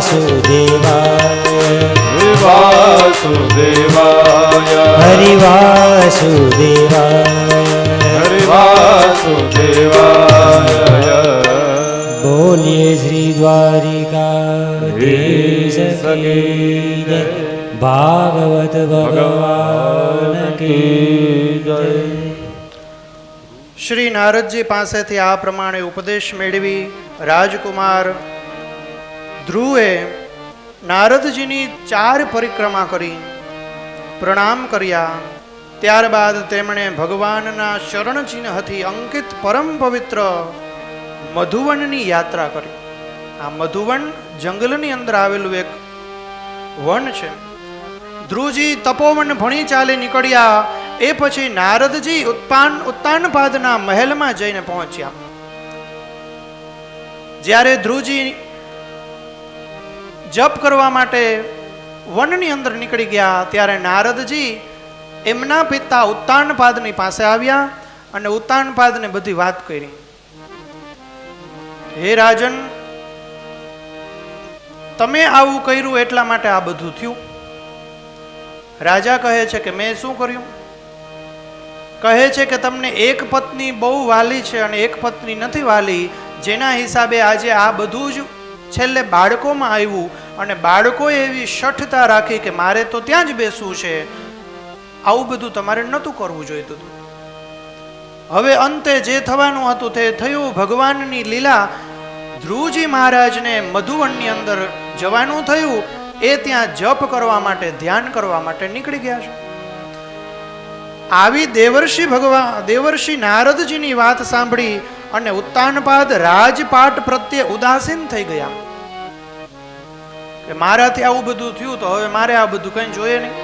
વાસુદેવાય હરિ વાસુદેવાય હરિ વાસુદેવાય બોલીએ શ્રી દ્વારિકાધીશ કી જય. ભાગવત ભગવાન કી જય. શ્રી નારદજી પાસેથી આ પ્રમાણે ઉપદેશ મેળવી રાજકુમાર ધ્રુવે નારદજીની 4 પરિક્રમા કરી પ્રણામ કર્યા. ત્યારબાદ તેમણે ભગવાનના ચરણ ચિહ્નથી અંકિત પરમ પવિત્ર મધુવનની યાત્રા કરી. આ મધુવન જંગલની અંદર આવેલું એક વન છે. ધ્રુવજી તપોવન ભણી ચાલી નીકળ્યા. એ પછી નારદજી ઉત્તાનપાદના મહેલમાં જઈને પહોંચ્યા. જ્યારે ધ્રુવજી જપ કરવા માટે વનની અંદર નીકળી ગયા ત્યારે નારદજી એમના પિતા ઉત્તાનપાદની પાસે આવ્યા અને ઉત્તાનપાદને બધી વાત કરી. હે રાજન, તમે આવું કર્યું એટલા માટે આ બધું થયું. રાજા કહે છે કે મેં શું કર્યું? કહે છે કે તમને એક પત્ની બહુ વાલી છે અને એક પત્ની નથી વાલી, જેના હિસાબે આજે આ બધું જ છેલ્લે બાળકોમાં આવ્યું અને બાળકોએ એવી શઠતા રાખી કે મારે તો ત્યાં જ બેસવું છે. આવું બધું તમારે નહોતું કરવું જોઈતું હતું. હવે અંતે જે થવાનું હતું તે થયું. ભગવાનની લીલા. ધ્રુવજી મહારાજને મધુવનની અંદર જવાનું થયું. એ ત્યાં જપ કરવા માટે, ધ્યાન કરવા માટે નીકળી ગયા છે. આવી દેવર્ષિ નારદજીની વાત સાંભળી અને ઉત્તાનપાદ રાજપાટ પ્રત્યે ઉદાસીન થઈ ગયા કે મારાથી આવું બધું થયું તો હવે મારે આ બધું કંઈ જોઈએ નહીં.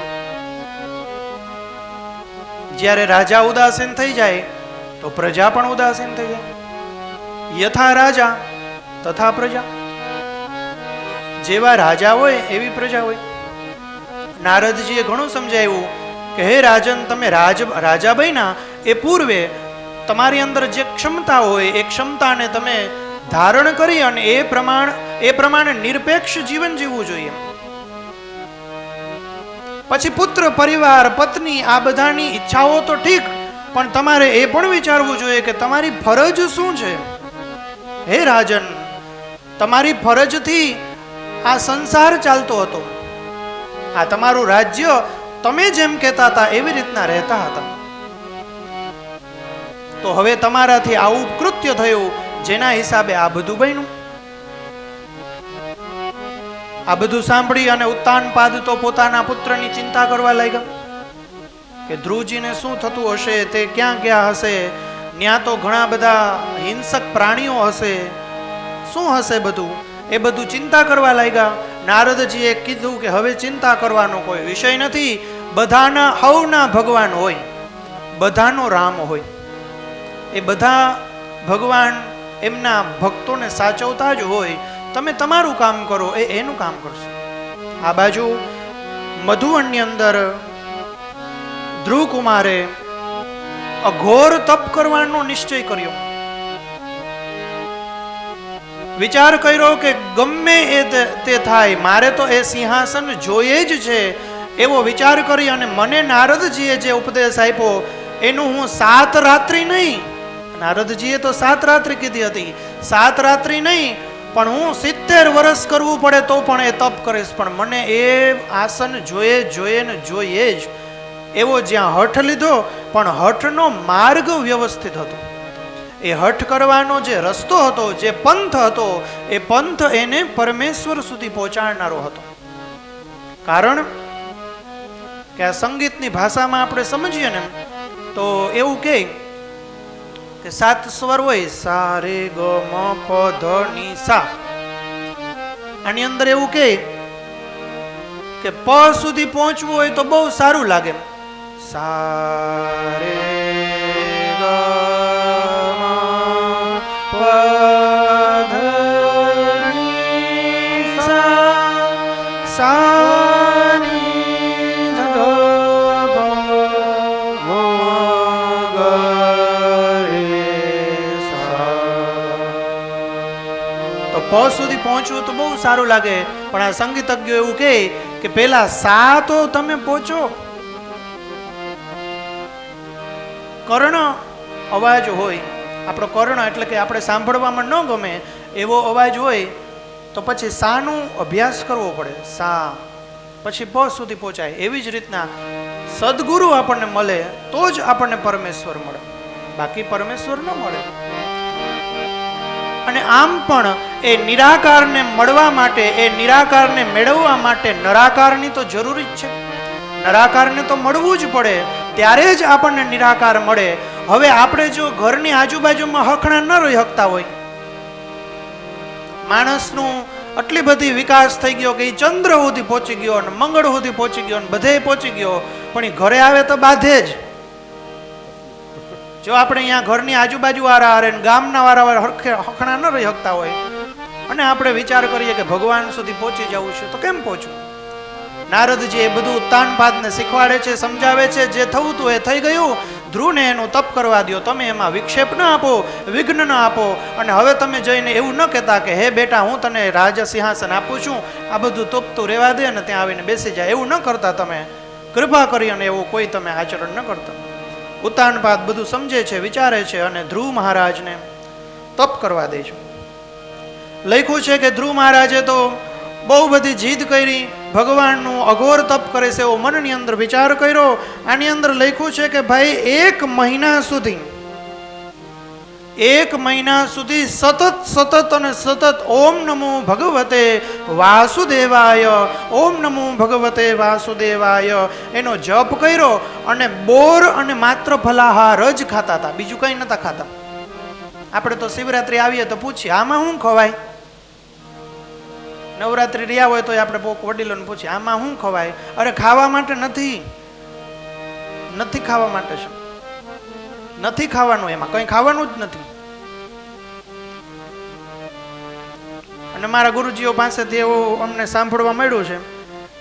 જ્યારે રાજા ઉદાસીન થઈ જાય તો પ્રજા પણ ઉદાસીન થઈ જાય. યથા રાજા તથા પ્રજા. જેવા રાજા હોય એવી પ્રજા હોય. નારદજીએ ઘણું સમજાવ્યું કે હે રાજન, તમે રાજા બન્યા એ પૂર્વે તમારી અંદર જે ક્ષમતા હોય એ ક્ષમતાને તમે ધારણ કરી અને એ પ્રમાણે નિરપેક્ષ જીવન જીવવું જોઈએ. પછી પુત્ર, પરિવાર, પત્ની આ બધાની ઈચ્છાઓ તો ઠીક, પણ તમારે એ પણ વિચારવું જોઈએ કે તમારી ફરજ શું છે. હે રાજન, તમારી ફરજથી આ સંસાર ચાલતો હતો. આ તમારું રાજ્ય તમે જેમ કહેતા હતા એવી રીતના રહેતા હતા. તો હવે તમારાથી આવું કૃત્ય થયું જેના હિસાબે આ બધું બન્યું. આ બધું સાંભળી અને ઉત્તાનપાદ તો પોતાના પુત્રની ચિંતા કરવા લાગ્યા કે ધ્રુવજીને શું થતું હશે, તે ક્યાં ગયા હશે, ત્યાં તો ઘણા બધા હિંસક પ્રાણીઓ હશે, શું હશે બધું, એ બધું ચિંતા કરવા લાગ્યા. નારદજીએ કીધું કે હવે ચિંતા કરવાનો કોઈ વિષય નથી. બધાના હવના ભગવાન હોય, બધાનો રામ હોય. એ બધા ભગવાન એમના ભક્તોને સાચવતા જ હોય. તમે તમારું કામ કરો, એ એનું કામ કરશે. આ બાજુ મધુવનની અંદર ધ્રુવકુમારે અઘોર તપ કરવાનો નિશ્ચય કર્યો. વિચાર કર્યો કે ગમે તે થાય મારે તો એ સિંહાસન જોઈએ જ છે. એવો વિચાર કરી અને મને નારદજીએ જે ઉપદેશ આપ્યો એનું હું 7 રાત્રિ નહીં, નારદજીએ તો 7 રાત્રિ કીધી હતી, 7 રાત્રિ નહીં પણ હું 70 વર્ષ કરવું પડે તો પણ એ તપ કરીશ, પણ મને એ આસન જોઈએ ને જોઈએ જ. એવો જ્યાં હઠ લીધો, પણ હઠનો માર્ગ વ્યવસ્થિત હતો. એ હઠ કરવાનો જે રસ્તો હતો, જે પંથ હતો, એ પંથ એને પરમેશ્વર સુધી પહોંચાડનારો હતો. કારણ કે આ સંગીતની ભાષામાં આપણે સમજીએ ને તો એવું કે 7 સ્વર હોય, સા રે ગ મ પ ધ ની સા. આની અંદર એવું કે પ સુધી પહોંચવું હોય તો બહુ સારું લાગે. સા રે ગ મ પ ધ ની સા, સા ની ધ પ મ ગ રે સા. તો પ સુધી પહોંચવું તો બહુ સારું લાગે, પણ આ સંગીતજ્ઞો એવું કહે કે પેલા સા તો તમે પહોંચો. કર્ણ અવાજ હોય, આપણો કર્ણ એટલે કે આપણે સાંભળવામાં ન ગમે એવો અવાજ હોય તો પછી સાનું અભ્યાસ કરવો પડે, સા પછી પ સુધી પહોંચાય. એવી જ રીતના સદગુરુ આપણને મળે તો જ આપણને પરમેશ્વર મળે, બાકી પરમેશ્વર ન મળે. અને આમ પણ એ નિરાકારને મળવા માટે, એ નિરાકારને મેળવવા માટે નરાકારની તો જરૂરી જ છે. નરાકારને તો મળવું જ પડે, ત્યારે જ આપણને નિરાકાર મળે. હવે આપણે જો ઘરની આજુબાજુમાં હખણા ન રહી શકતા હોય, માણસનું આટલી બધી વિકાસ થઈ ગયો કે એ ચંદ્ર સુધી પહોંચી ગયો ને મંગળ સુધી પહોંચી ગયો ને બધે પહોંચી ગયો, પણ એ ઘરે આવે તો બાધે જ. જો આપણે અહીંયા ઘરની આજુબાજુ વાળા હારે ગામના વાળા હખણા ન રહી શકતા હોય અને આપણે વિચાર કરીએ કે ભગવાન સુધી પહોંચી જવું છે તો કેમ પહોંચવું? નારદજી એ બધું ઉત્તાનપાદને શીખવાડે છે, સમજાવે છે. જે થવું હતું એ થઈ ગયું. ધ્રુવને એનું તપ કરવા દો, તમે એમાં વિક્ષેપ ન આપો, વિઘ્ન ન આપો. અને હવે તમે જઈને એવું ન કહેતા કે હે બેટા હું તને રાજ સિંહાસન આપું છું, આ બધું તોપતું રહેવા દે અને ત્યાં આવીને બેસી જાય, એવું ન કરતા. તમે કૃપા કરી અને એવું કોઈ તમે આચરણ ન કરતા. ઉત્તાનપાદ બધું સમજે છે, વિચારે છે અને ધ્રુવ મહારાજને તપ કરવા દે છે. લખ્યું છે કે ધ્રુવ મહારાજે તો બહુ બધી જીદ કરી, ભગવાનનું અઘોર તપ કરે છે એવો મનની અંદર વિચાર કર્યો. આની અંદર લખ્યું છે કે ભાઈ 1 મહિના સુધી સતત અને સતત ઓમ નમો ભગવતે વાસુદેવાય, ઓમ નમો ભગવતે વાસુદેવાય એનો જપ કર્યો. અને બોર અને માત્ર ફલાહાર જ ખાતા હતા, બીજું કંઈ નતા ખાતા. આપણે તો શિવરાત્રી આવીએ તો પૂછીએ આમાં શું ખવાય? નવરાત્રી રહ્યા હોય તો આપણે વડીલોને પૂછીએ આમાં શું ખવાય? અરે ખાવા માટે નથી ખાવા માટે છે, નથી ખાવાનું, એમાં કંઈ ખાવાનું જ નથી. અને મારા ગુરુજીઓ પાસેથી એવું અમને સાંભળવા મળ્યું છે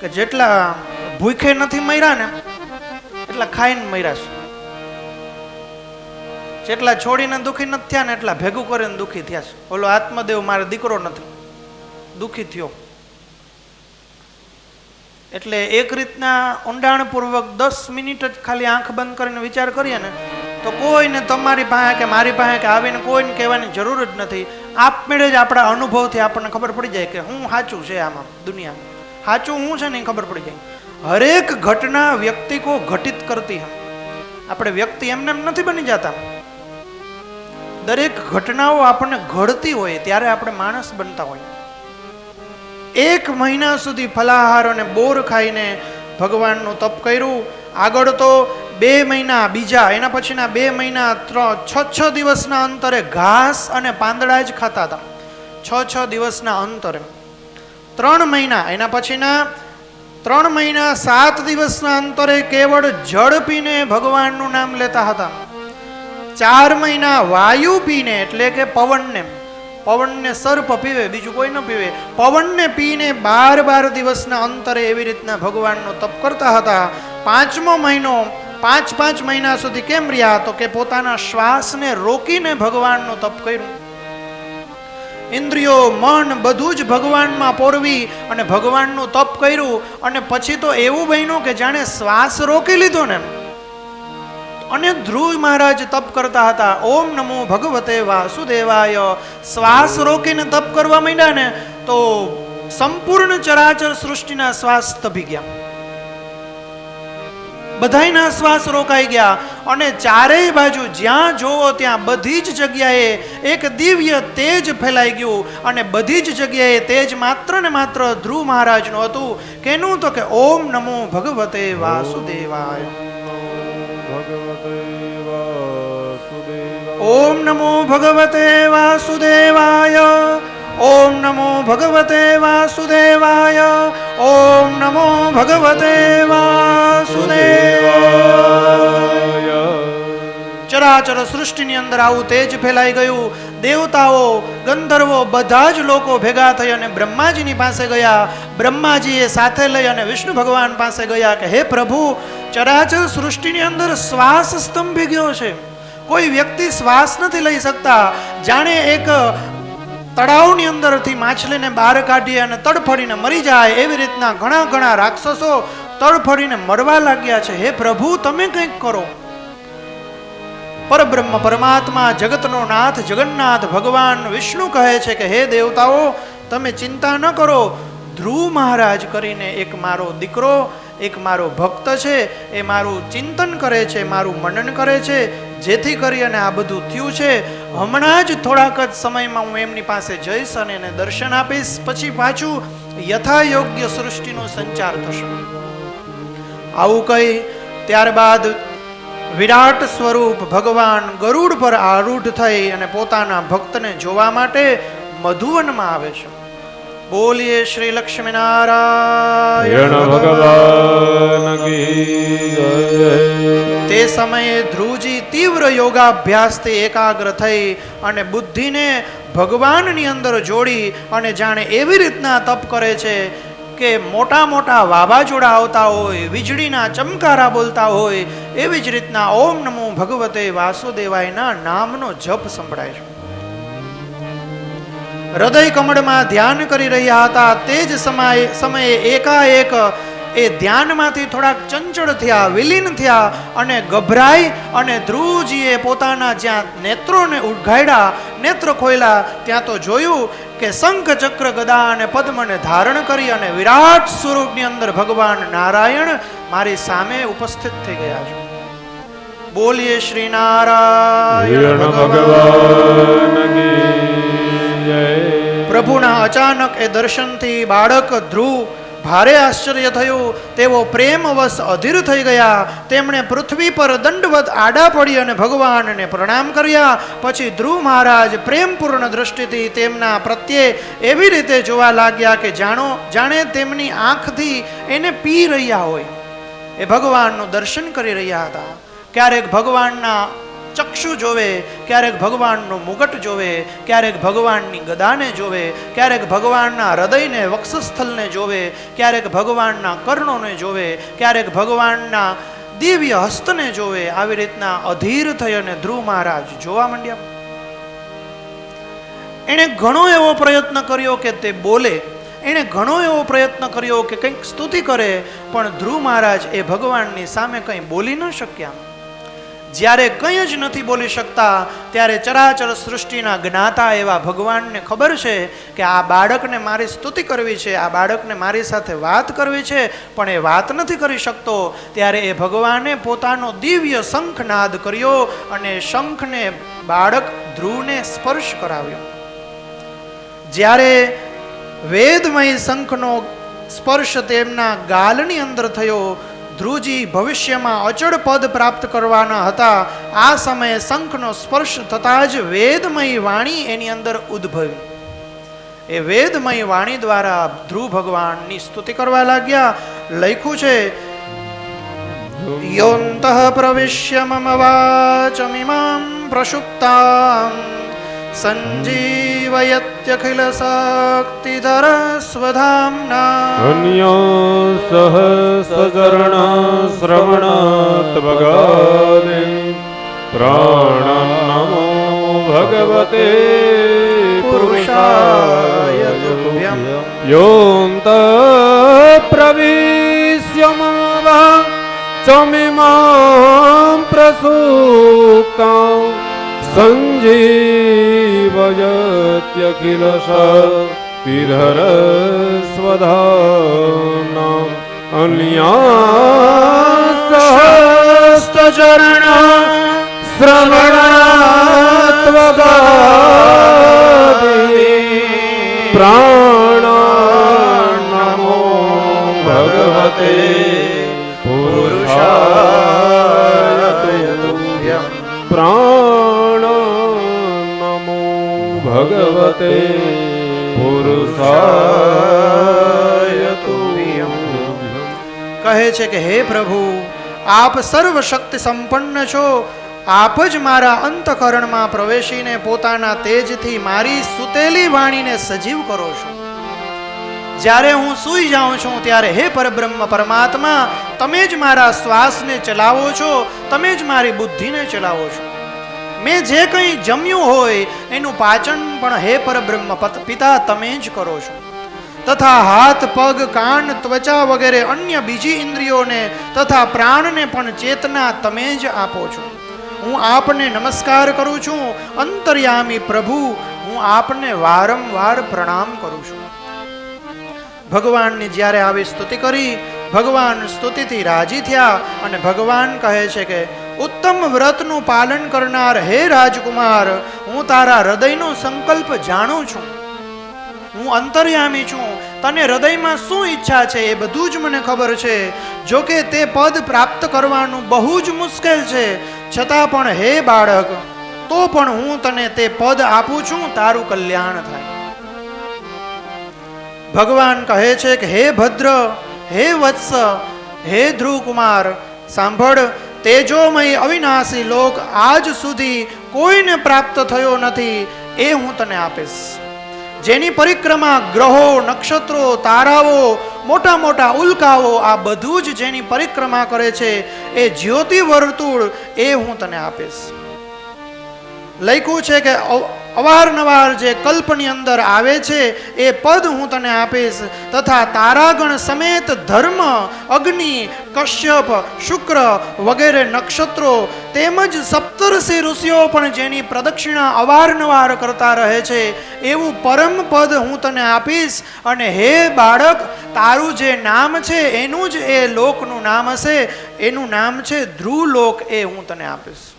કે જેટલા ભૂખે નથી મર્યા ને એટલા ખાઈને મર્યા છે, જેટલા છોડીને દુઃખી નથી થયા ને એટલા ભેગું કરીને દુઃખી થયા છે. ઓલો આત્મદેવ મારો દીકરો નથી, દુઃખી થયો. એટલે એક રીતના ઊંડાણપૂર્વક 10 મિનિટ જ ખાલી આંખ બંધ કરીને વિચાર કરીએ ને તો કોઈને તમારી પાસે કે મારી પાસે કે આવીને કોઈને કહેવાની જરૂર જ નથી. આપમેળે જ આપણા અનુભવથી આપણને ખબર પડી જાય કે હું સાચું છે, આમાં દુનિયામાં સાચું હું છે ને એ ખબર પડી જાય. હરેક ઘટના વ્યક્તિ કો ઘટિત કરતી હૈ. આપણે વ્યક્તિ એમને એમ નથી બની જતા. દરેક ઘટનાઓ આપણને ઘડતી હોય ત્યારે આપણે માણસ બનતા હોય. 1 મહિના સુધી ફલાહાર અને બોર ખાઈને ભગવાનનું તપ કર્યું. આગળ તો 2 મહિના બીજા, એના પછીના 2 મહિના 6 દિવસના અંતરે ઘાસ અને પાંદડા જ ખાતા હતા. 6 દિવસના અંતરે 3 મહિના, એના પછીના 3 મહિના 7 દિવસના અંતરે કેવળ જળ પીને ભગવાનનું નામ લેતા હતા. 4 મહિના વાયુ પીને, એટલે કે પવનને સર્પ પીવે, બીજું કોઈ ન પીવે, પવનને પીને 12 દિવસના અંતરે એવી રીતના ભગવાનનું તપ કરતા હતા. 5મો મહિનો 5 મહિના સુધી કેમ રહ્યા? તો કે પોતાના શ્વાસને રોકીને ભગવાનનું તપ કર્યું. ઇન્દ્રિયો, મન બધું જ ભગવાનમાં પોરવી અને ભગવાનનું તપ કર્યું. અને પછી તો એવું બન્યું કે જાણે શ્વાસ રોકી લીધો ને. અને ધ્રુવ મહારાજ તપ કરતા હતા, ઓમ નમો ભગવતે વાસુદેવાય. શ્વાસ રોકીને તપ કરવા માંડ્યા ને તો સંપૂર્ણ ચરાચર સૃષ્ટિના શ્વાસ તભી ગયા, બધાયના શ્વાસ રોકાઈ ગયા. અને ચારેય બાજુ જ્યાં જોવો ત્યાં બધી જ જગ્યાએ એક દિવ્ય તેજ ફેલાઈ ગયું. અને બધી જ જગ્યાએ તેજ માત્ર ને માત્ર ધ્રુવ મહારાજનું હતું. કેનું? તો કે ઓમ નમો ભગવતે વાસુદેવાય. ઓમ નમો ભગવતે વાસુદેવાય. ઓમ નમો ભગવતે વાસુદેવાય. ઓમ નમો ભગવતે વાસુદેવાય. ચરાચર સૃષ્ટિની અંદર આવું તેજ ફેલાઈ ગયું. દેવતાઓ, ગંધર્વો બધા જ લોકો ભેગા થઈ અને બ્રહ્માજીની પાસે ગયા. બ્રહ્માજીએ સાથે લઈ અને વિષ્ણુ ભગવાન પાસે ગયા કે હે પ્રભુ, ચરાચર સૃષ્ટિની અંદર શ્વાસ સ્તંભી ગયો છે. કોઈ વ્યક્તિ શ્વાસ નથી લઈ શકતા. જાણે એક તળાવની અંદરથી માછલીને બહાર કાઢી અને તડફડીને મરી જાય, એવી રીતના ઘણા ઘણા રાક્ષસો તડફડીને મરવા લાગ્યા છે. હે પ્રભુ, તમે કંઈક કરો. પરબ્રહ્મ પરમાત્મા જગતનો નાથ જગન્નાથ ભગવાન વિષ્ણુ કહે છે કે હે દેવતાઓ, તમે ચિંતા ન કરો. ધ્રુવ મહારાજ કરીને એક મારો દીકરો, એક મારો ભક્ત છે, એ મારું ચિંતન કરે છે, મારું મનન કરે છે, જેથી કરી અને આ બધું થયું છે. હમણાં જ થોડાક જ સમયમાં હું એમની પાસે જઈશ અને એને દર્શન આપીશ. પછી પાછું યથાયોગ્ય સૃષ્ટિનો સંચાર થશે. આવું કહી ત્યારબાદ વિરાટ સ્વરૂપ ભગવાન ગરુડ પર આરૂઢ થઈ અને પોતાના ભક્તને જોવા માટે મધુવનમાં આવે છે. બોલીએ શ્રી લક્ષ્મીનારાયણ ભગવાન કી જય. તે સમયે ધ્રુવજી તીવ્ર યોગાભ્યાસથી એકાગ્ર થઈ અને બુદ્ધિને ભગવાનની અંદર જોડી અને જાણે એવી રીતના તપ કરે છે કે મોટા મોટા વાવાઝોડા આવતા હોય, વીજળીના ચમકારા બોલતા હોય, એવી જ રીતના ઓમ નમો ભગવતે વાસુદેવાયના નામનો જપ સંભળાય છે. હૃદય કમળમાં ધ્યાન કરી રહ્યા હતા. તે જ સમયે એકાએક એ ધ્યાનમાંથી થોડાક ચંચળ થયા, વિલીન થયા અને ગભરાઈ અને ધ્રુવજીએ પોતાના જ્યાં નેત્રોને ઉઘાડ્યા, નેત્ર ખોલ્યા, ત્યાં તો જોયું કે શંખ ચક્ર ગદા અને પદ્મને ધારણ કરી અને વિરાટ સ્વરૂપની અંદર ભગવાન નારાયણ મારી સામે ઉપસ્થિત થઈ ગયા છે. બોલીએ શ્રી નારાયણ ભગવાન કી જય. પ્રભુના અચાનક એ દર્શનથી બાળક ધ્રુવ ભારે આશ્ચર્ય થયું. તેઓ પ્રેમવશ અધીર થઈ ગયા. તેમણે પૃથ્વી પર દંડવત આડા પડી અને ભગવાનને પ્રણામ કર્યા. પછી ધ્રુવ મહારાજ પ્રેમપૂર્ણ દ્રષ્ટિથી તેમના પ્રત્યે એવી રીતે જોવા લાગ્યા કે જાણે તેમની આંખથી એને પી રહ્યા હોય. એ ભગવાનનું દર્શન કરી રહ્યા હતા. ક્યારેક ભગવાનના ચક્ષુ જોવે, ક્યારેક ભગવાનનો મુગટ જોવે, ક્યારેક ભગવાનની ગદાને જોવે, ક્યારેક ભગવાનના હૃદયને વક્ષસ્થલને જોવે, ક્યારેક ભગવાનના કર્ણોને જોવે, ક્યારેક ભગવાનના દિવ્ય હસ્તને જોવે. આવી રીતના અધીર થઈ અને ધ્રુવ મહારાજ જોવા માંડ્યા. એણે ઘણો એવો પ્રયત્ન કર્યો કે તે બોલે, એણે ઘણો એવો પ્રયત્ન કર્યો કે કંઈક સ્તુતિ કરે, પણ ધ્રુવ મહારાજ એ ભગવાનની સામે કંઈ બોલી ન શક્યા. જ્યારે કંઈ જ નથી બોલી શકતા ત્યારે ચરાચર સૃષ્ટિના જ્ઞાતા એવા ભગવાનને ખબર છે કે આ બાળકને મારી સ્તુતિ કરવી છે, આ બાળકને મારી સાથે વાત કરવી છે, પણ એ વાત નથી કરી શકતો. ત્યારે એ ભગવાને પોતાનો દિવ્ય શંખનાદ કર્યો અને શંખને બાળક ધ્રુવને સ્પર્શ કરાવ્યો. જ્યારે વેદમય શંખનો સ્પર્શ તેમના ગાલની અંદર થયો, ધ્રુવજી ભવિષ્યમાં અચળ પદ પ્રાપ્ત કરવાના હતા. આ સમયે શંખનો સ્પર્શ થતાં જ વેદમય વાણી એની અંદર ઉદ્ભવી. એ વેદમય વાણી દ્વારા ધ્રુવ ભગવાનની સ્તુતિ કરવા લાગ્યા. લખ્યું છે યોંતઃ પ્રવિશ્ય મમ વાચમિમાં પ્રશુપ્તાં સંજીવયત્યખિલ શક્તિધર સ્વધામ્ના અન્યો સહ સચરણ શ્રવણાત ભગાદે પ્રાણ નમો ભગવતે પુરુષાય તુભ્યં. યોંત પ્રવિશ્ય મમ વાચમિમાં પ્રસુપ્તાં સંજીવયત્યખિલ શક્તિધર સ્વધામ્ના અન્યાસહસ્તચરણ શ્રવણાત્વગાદિ પ્રાણ નમો ભગવતે પુરુષાય તુભ્યં. પ્રાણ નમો ભગવતે પુરુષાય તુભ્યં. કહે છે કે હે પ્રભુ, આપ સર્વ શક્તિ સંપન્ન છો. આપ જ મારા અંતઃકરણમાં પ્રવેશીને પોતાના તેજથી મારી સુતેલી વાણીને સજીવ કરો છો. જ્યારે હું સૂઈ જાઉં છું ત્યારે હે પરબ્રહ્મ પરમાત્મા, તમે જ મારા શ્વાસને ચલાવો છો, તમે જ મારી બુદ્ધિને ચલાવો છો. મેં જે કંઈ જમ્યું હોય એનું પાચન પણ હે પરબ્રહ્મ પિતા તમે જ કરો છો, તથા હાથ પગ કાન ત્વચા વગેરે અન્ય બીજી ઇન્દ્રિયોને તથા પ્રાણને પણ ચેતના તમે જ આપો છો. હું આપને નમસ્કાર કરું છું, અંતર્યામી પ્રભુ, હું આપને વારંવાર પ્રણામ કરું છું. ભગવાનની જ્યારે આવી સ્તુતિ કરી, ભગવાન સ્તુતિથી રાજી થયા અને ભગવાન કહે છે કે ઉત્તમ વ્રતનું પાલન કરનાર હે રાજકુમાર, હું તારા હૃદયનો સંકલ્પ જાણું છું, હું અંતર્યામી છું, તને હૃદયમાં શું ઈચ્છા છે એ બધું જ મને ખબર છે. જો કે તે પદ પ્રાપ્ત કરવાનું બહુ જ મુશ્કેલ છે, છતાં પણ હે બાળક, તો પણ હું તને તે પદ આપું છું, તારું કલ્યાણ થાય. ભગવાન કહે છે કે હે ભદ્ર, હે વત્સ, હે ધ્રુવકુમાર, સાંભળ, તેજોમય અવિનાશી લોક આજ સુધી કોઈને પ્રાપ્ત થયો નથી, એ હું તને આપીશ. જેની પરિક્રમા ગ્રહો, નક્ષત્રો, તારાઓ, મોટા મોટા ઉલ્કાઓ, આ બધું જ જેની પરિક્રમા કરે છે એ જ્યોતિ વર્તુળ, એ હું તને આપીશ. લખ્યું છે કે અવારનવાર જે કલ્પની અંદર આવે છે એ પદ હું તને આપીશ, તથા તારાગણ સમેત ધર્મ, અગ્નિ, કશ્યપ, શુક્ર વગેરે નક્ષત્રો તેમજ સપ્તર્ષિ ઋષિઓ પણ જેની પ્રદક્ષિણા અવારનવાર કરતા રહે છે એવું પરમ પદ હું તને આપીશ. અને હે બાળક, તારું જે નામ છે એનું જ એ લોકનું નામ હશે, એનું નામ છે ધ્રુવલોક, એ હું તને આપીશ.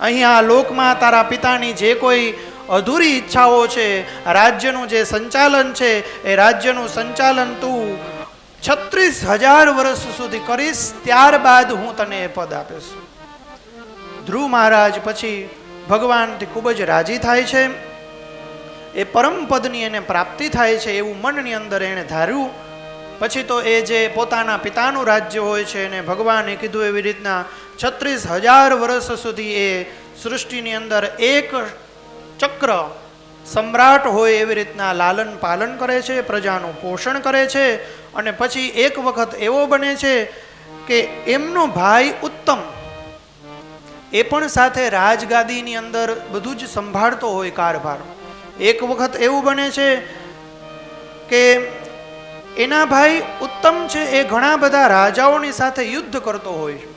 અહીંયા લોકમાં તારા પિતાની જે કોઈ અધૂરી ઈચ્છાઓ છે, રાજ્યનું જે સંચાલન છે એ રાજ્યનું સંચાલન તું 36,000 વર્ષ સુધી કરીશ, ત્યારબાદ હું તને એ પદ આપીશ. ધ્રુવ મહારાજ પછી ભગવાનથી ખૂબ જ રાજી થાય છે. એ પરમ પદની એને પ્રાપ્તિ થાય છે એવું મનની અંદર એણે ધાર્યું. પછી તો એ જે પોતાના પિતાનું રાજ્ય હોય છે એને ભગવાને કીધું એવી રીતના 36,000 વર્ષ સુધી એ સૃષ્ટિની અંદર એક ચક્ર સમ્રાટ હોય એવી રીતના લાલન પાલન કરે છે, પ્રજાનું પોષણ કરે છે. અને પછી એક વખત એવો બને છે કે એમનો ભાઈ ઉત્તમ એ પણ સાથે રાજગાદીની અંદર બધું જ સંભાળતો હોય કારભાર. એક વખત એવું બને છે કે એના ભાઈ ઉત્તમ છે એ ઘણા બધા રાજાઓની સાથે યુદ્ધ કરતો હોય છે.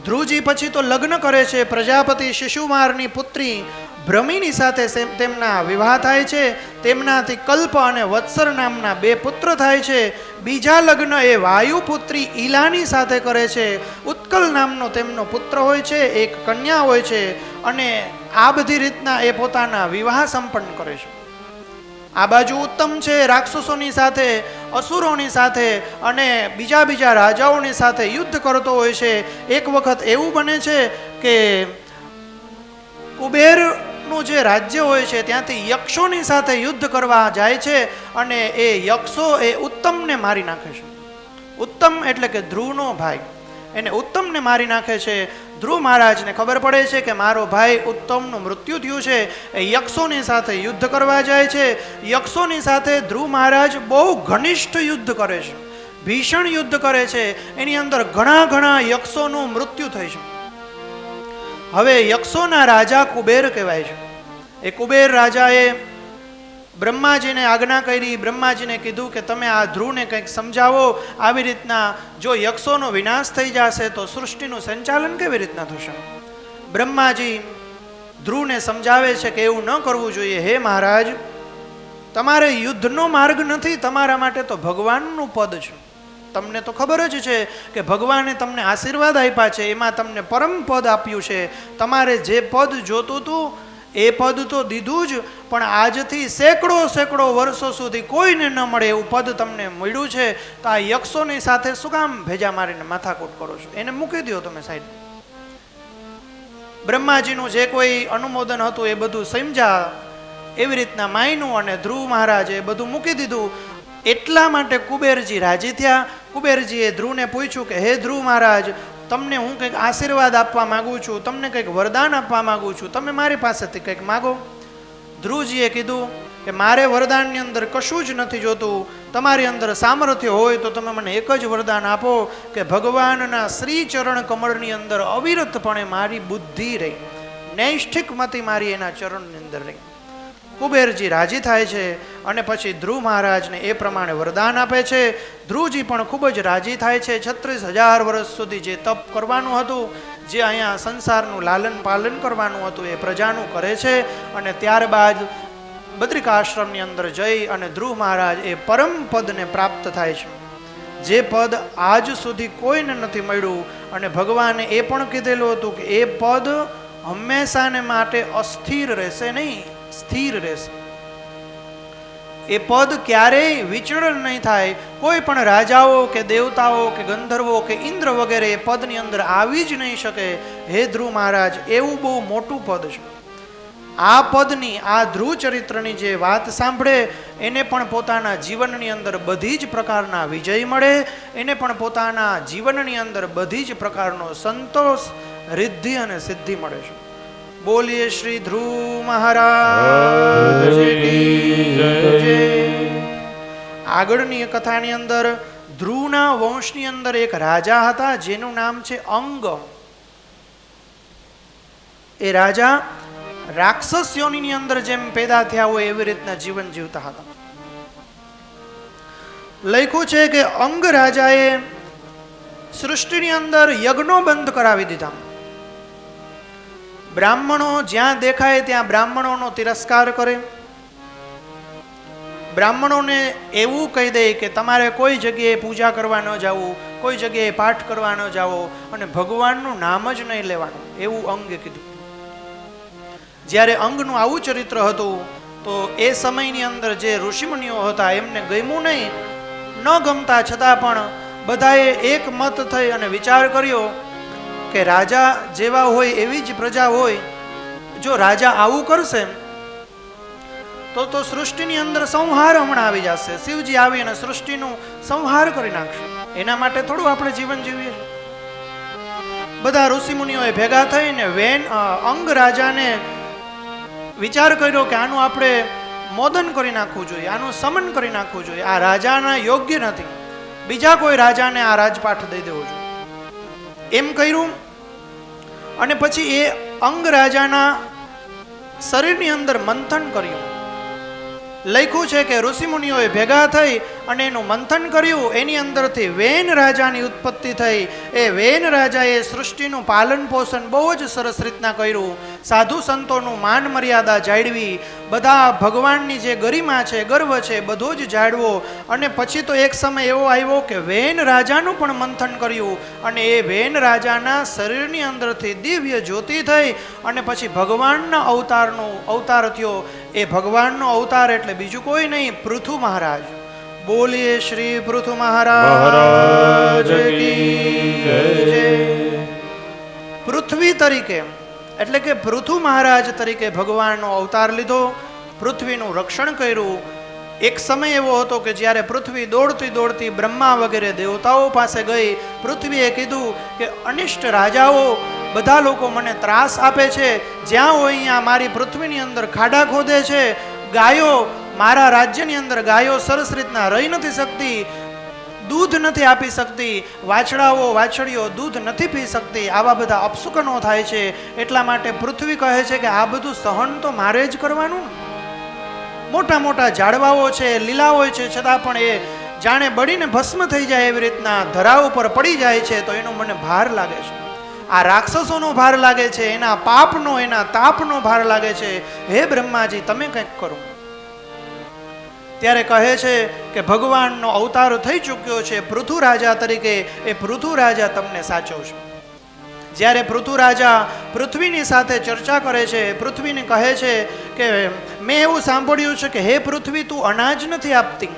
ધ્રુવજી પછી તો લગ્ન કરે છે, પ્રજાપતિ શિશુમારની પુત્રી ભ્રમિની સાથે તેમના વિવાહ થાય છે. તેમનાથી કલ્પ અને વત્સર નામના 2 પુત્ર થાય છે. બીજા લગ્ન એ વાયુપુત્રી ઈલાની સાથે કરે છે. ઉત્કલ નામનો તેમનો પુત્ર હોય છે, એક કન્યા હોય છે. અને આ બધી રીતના એ પોતાના વિવાહ સંપન્ન કરે છે. આ બાજુ ઉત્તમ છે રાક્ષસોની સાથે, અસુરોની સાથે અને બીજા રાજાઓની સાથે યુદ્ધ કરતો હોય છે. એક વખત એવું બને છે કે કુબેરનું જે રાજ્ય હોય છે ત્યાંથી યક્ષોની સાથે યુદ્ધ કરવા જાય છે અને એ યક્ષો એ ઉત્તમને મારી નાખે છે. ઉત્તમ એટલે કે ધ્રુવનો ભાઈ, એને ઉત્તમને મારી નાખે છે. ધ્રુવ મહારાજને ખબર પડે છે કે મારો ભાઈ ઉત્તમનું મૃત્યુ થયું છે. એ યક્ષોની સાથે યુદ્ધ કરવા જાય છે. યક્ષોની સાથે ધ્રુવ મહારાજ બહુ ઘનિષ્ઠ યુદ્ધ કરે છે, ભીષણ યુદ્ધ કરે છે. એની અંદર ઘણા યક્ષોનું મૃત્યુ થાય છે. હવે યક્ષોના રાજા કુબેર કહેવાય છે. એ કુબેર રાજાએ બ્રહ્માજીને આજ્ઞા કરી, બ્રહ્માજીને કીધું કે તમે આ ધ્રુવને કંઈક સમજાવો. આવી રીતના જો યક્ષોનો વિનાશ થઈ જશે તો સૃષ્ટિનું સંચાલન કેવી રીતના થશે. બ્રહ્માજી ધ્રુવને સમજાવે છે કે એવું ન કરવું જોઈએ. હે મહારાજ, તમારે યુદ્ધનો માર્ગ નથી, તમારા માટે તો ભગવાનનું પદ છે. તમને તો ખબર જ છે કે ભગવાને તમને આશીર્વાદ આપ્યા છે, એમાં તમને પરમ પદ આપ્યું છે. તમારે જે પદ જોતું હતું એ પદ તો દીધું જ, પણ આજથી સેંકડો વર્ષો સુધી કોઈને ન મળે એવું પદ તમને મળ્યું છે. તો આ યક્ષોની સાથે શું કામ ભેજા મારીને માથાકૂટ કરો છો? એને મૂકી દો તમે સાઈડ. બ્રહ્માજીનું જે કોઈ અનુમોદન હતું એ બધું સમજ્યા, એવી રીતના માયનું અને ધ્રુવ મહારાજે બધું મૂકી દીધું. એટલા માટે કુબેરજી રાજી થયા. કુબેરજીએ ધ્રુવને પૂછ્યું કે હે ધ્રુવ મહારાજ, તમને હું કંઈક આશીર્વાદ આપવા માગું છું, તમને કંઈક વરદાન આપવા માગું છું, તમે મારી પાસેથી કંઈક માગો. ધ્રુવજીએ કીધું કે મારે વરદાનની અંદર કશું જ નથી જોતું, તમારી અંદર સામર્થ્ય હોય તો તમે મને એક જ વરદાન આપો કે ભગવાનના શ્રી ચરણ કમળની અંદર અવિરતપણે મારી બુદ્ધિ રહી, નૈષ્ઠિકમતી મારી એના ચરણની અંદર રહી. કુબેરજી રાજી થાય છે અને પછી ધ્રુવ મહારાજને એ પ્રમાણે વરદાન આપે છે. ધ્રુવજી પણ ખૂબ જ રાજી થાય છે. 36,000 વર્ષ સુધી જે તપ કરવાનું હતું, જે અહીંયા સંસારનું લાલન પાલન કરવાનું હતું, એ પ્રજાનું કરે છે. અને ત્યારબાદ બદ્રિકાશ્રમની અંદર જઈ અને ધ્રુવ મહારાજ એ પરમ પદને પ્રાપ્ત થાય છે, જે પદ આજ સુધી કોઈને નથી મળ્યું. અને ભગવાને એ પણ કીધેલું હતું કે એ પદ હંમેશાને માટે અસ્થિર રહેશે નહીં, સ્થિર રહેશે. એ પદ ક્યારેય વિચલન નહીં થાય. કોઈ પણ રાજાઓ કે દેવતાઓ કે ગંધર્વો કે ઇન્દ્ર વગેરે એ પદની અંદર આવી જ નહીં શકે. હે ધ્રુવ મહારાજ, એવું બહુ મોટું પદ છે. આ પદની, આ ધ્રુવ ચરિત્રની જે વાત સાંભળે એને પણ પોતાના જીવનની અંદર બધી જ પ્રકારના વિજય મળે, એને પણ પોતાના જીવનની અંદર બધી જ પ્રકારનો સંતોષ, રિદ્ધિ અને સિદ્ધિ મળે છે. બોલીએ શ્રી ધ્રુવ મહારાજ કી જય. આગળની કથાની અંદર ધ્રુવના વંશની અંદર એક રાજા હતા જેનું નામ છે અંગ. એ રાજા રાક્ષસ યોનિની અંદર જેમ પેદા થયા હોય એવી રીતના જીવન જીવતા હતા. લખ્યું છે કે અંગ રાજાએ સૃષ્ટિની અંદર યજ્ઞો બંધ કરાવી દીધા. બ્રાહ્મણો જ્યાં દેખાય ત્યાં બ્રાહ્મણોનો તિરસ્કાર કરે. બ્રાહ્મણોને એવું કહી દે કે તમારે કોઈ જગ્યાએ પૂજા કરવા ન જવું, કોઈ જગ્યાએ પાઠ કરવા ન જાવો અને ભગવાનનું નામ જ નહીં લેવાનું, એવું અંગે કીધું. જ્યારે અંગનું આવું ચરિત્ર હતું તો એ સમયની અંદર જે ઋષિમુનિઓ હતા એમને ગમ્યું નહીં. ન ગમતા છતાં પણ બધાએ એક મત થઈ અને વિચાર કર્યો કે રાજા જેવા હોય એવી જ પ્રજા હોય. જો રાજા આવું કરશે તો સૃષ્ટિની અંદર સંહાર હમણાં આવી જશે. શિવજી આવી અને સૃષ્ટિનું સંહાર કરી નાખશે. એના માટે થોડું આપણે જીવન જીવીએ. બધા ઋષિમુનિઓએ ભેગા થઈને અંગ રાજાને વિચાર કર્યો કે આનું આપણે મોદન કરી નાખવું જોઈએ, આનું સમન કરી નાખવું જોઈએ. આ રાજાના યોગ્ય નથી, બીજા કોઈ રાજાને આ રાજપાઠ દઈ દેવો જોઈએ. એમ કર્યું અને પછી એ અંગ રાજાના શરીરની અંદર મંથન કર્યું. લખ્યું છે કે ઋષિમુનિઓએ ભેગા થઈ અને એનું મંથન કર્યું. એની અંદરથી વેન રાજાની ઉત્પત્તિ થઈ. એ વેન રાજાએ સૃષ્ટિનું પાલન પોષણ બહુ જ સરસ રીતના કર્યું. સાધુ સંતોનું માન મર્યાદા જાળવી, બધા ભગવાનની જે ગરિમા છે, ગર્વ છે, બધો જ જાળવો. અને પછી તો એક સમય એવો આવ્યો કે વેન રાજાનું પણ મંથન કર્યું અને એ વેન રાજાના શરીરની અંદરથી દિવ્ય જ્યોતિ થઈ અને પછી ભગવાનના અવતાર થયો. એ ભગવાનનો અવતાર એટલે બીજું કોઈ નહીં, પૃથુ મહારાજ. બોલીએ શ્રી પૃથુ મહારાજ કી જય. પૃથ્વી તરીકે એટલે કે પૃથુ મહારાજ તરીકે ભગવાનનો અવતાર લીધો, પૃથ્વીનું રક્ષણ કર્યું. એક સમય એવો હતો કે જ્યારે પૃથ્વી દોડતી દોડતી બ્રહ્મા વગેરે દેવતાઓ પાસે ગઈ. પૃથ્વીએ કીધું કે અનિષ્ટ રાજાઓ બધા લોકો મને ત્રાસ આપે છે, જ્યાં હોય અહીંયા મારી પૃથ્વીની અંદર ખાડા ખોદે છે, ગાયો મારા રાજ્યની અંદર ગાયો સરસ રીતના રહી નથી શકતી, દૂધ નથી આપી શકતી, વાછડાઓ વાછડીઓ દૂધ નથી પી શકતી, આવા બધા અપશુકનો થાય છે. એટલા માટે પૃથ્વી કહે છે કે આ બધું સહન તો મારે જ કરવાનું. મોટા મોટા ઝાડવાઓ છે, લીલા હોય છે, છતાં પણ એ જાણે બળીને ભસ્મ થઈ જાય એવી રીતના ધરા ઉપર પડી જાય છે. તો એનો મને ભાર લાગે છે. આ રાક્ષસોનો ભાર લાગે છે, એના પાપનો, એના તાપનો ભાર લાગે છે. હે બ્રહ્માજી, તમે કંઈક કરો. ત્યારે કહે છે કે ભગવાનનો અવતાર થઈ ચૂક્યો છે પૃથુ રાજા તરીકે. એ પૃથુ રાજા તમને સાચવશે. જ્યારે પૃથુ રાજા પૃથ્વીની સાથે ચર્ચા કરે છે, પૃથ્વીને કહે છે કે મેં એવું સાંભળ્યું છે કે હે પૃથ્વી, તું અનાજ નથી આપતી.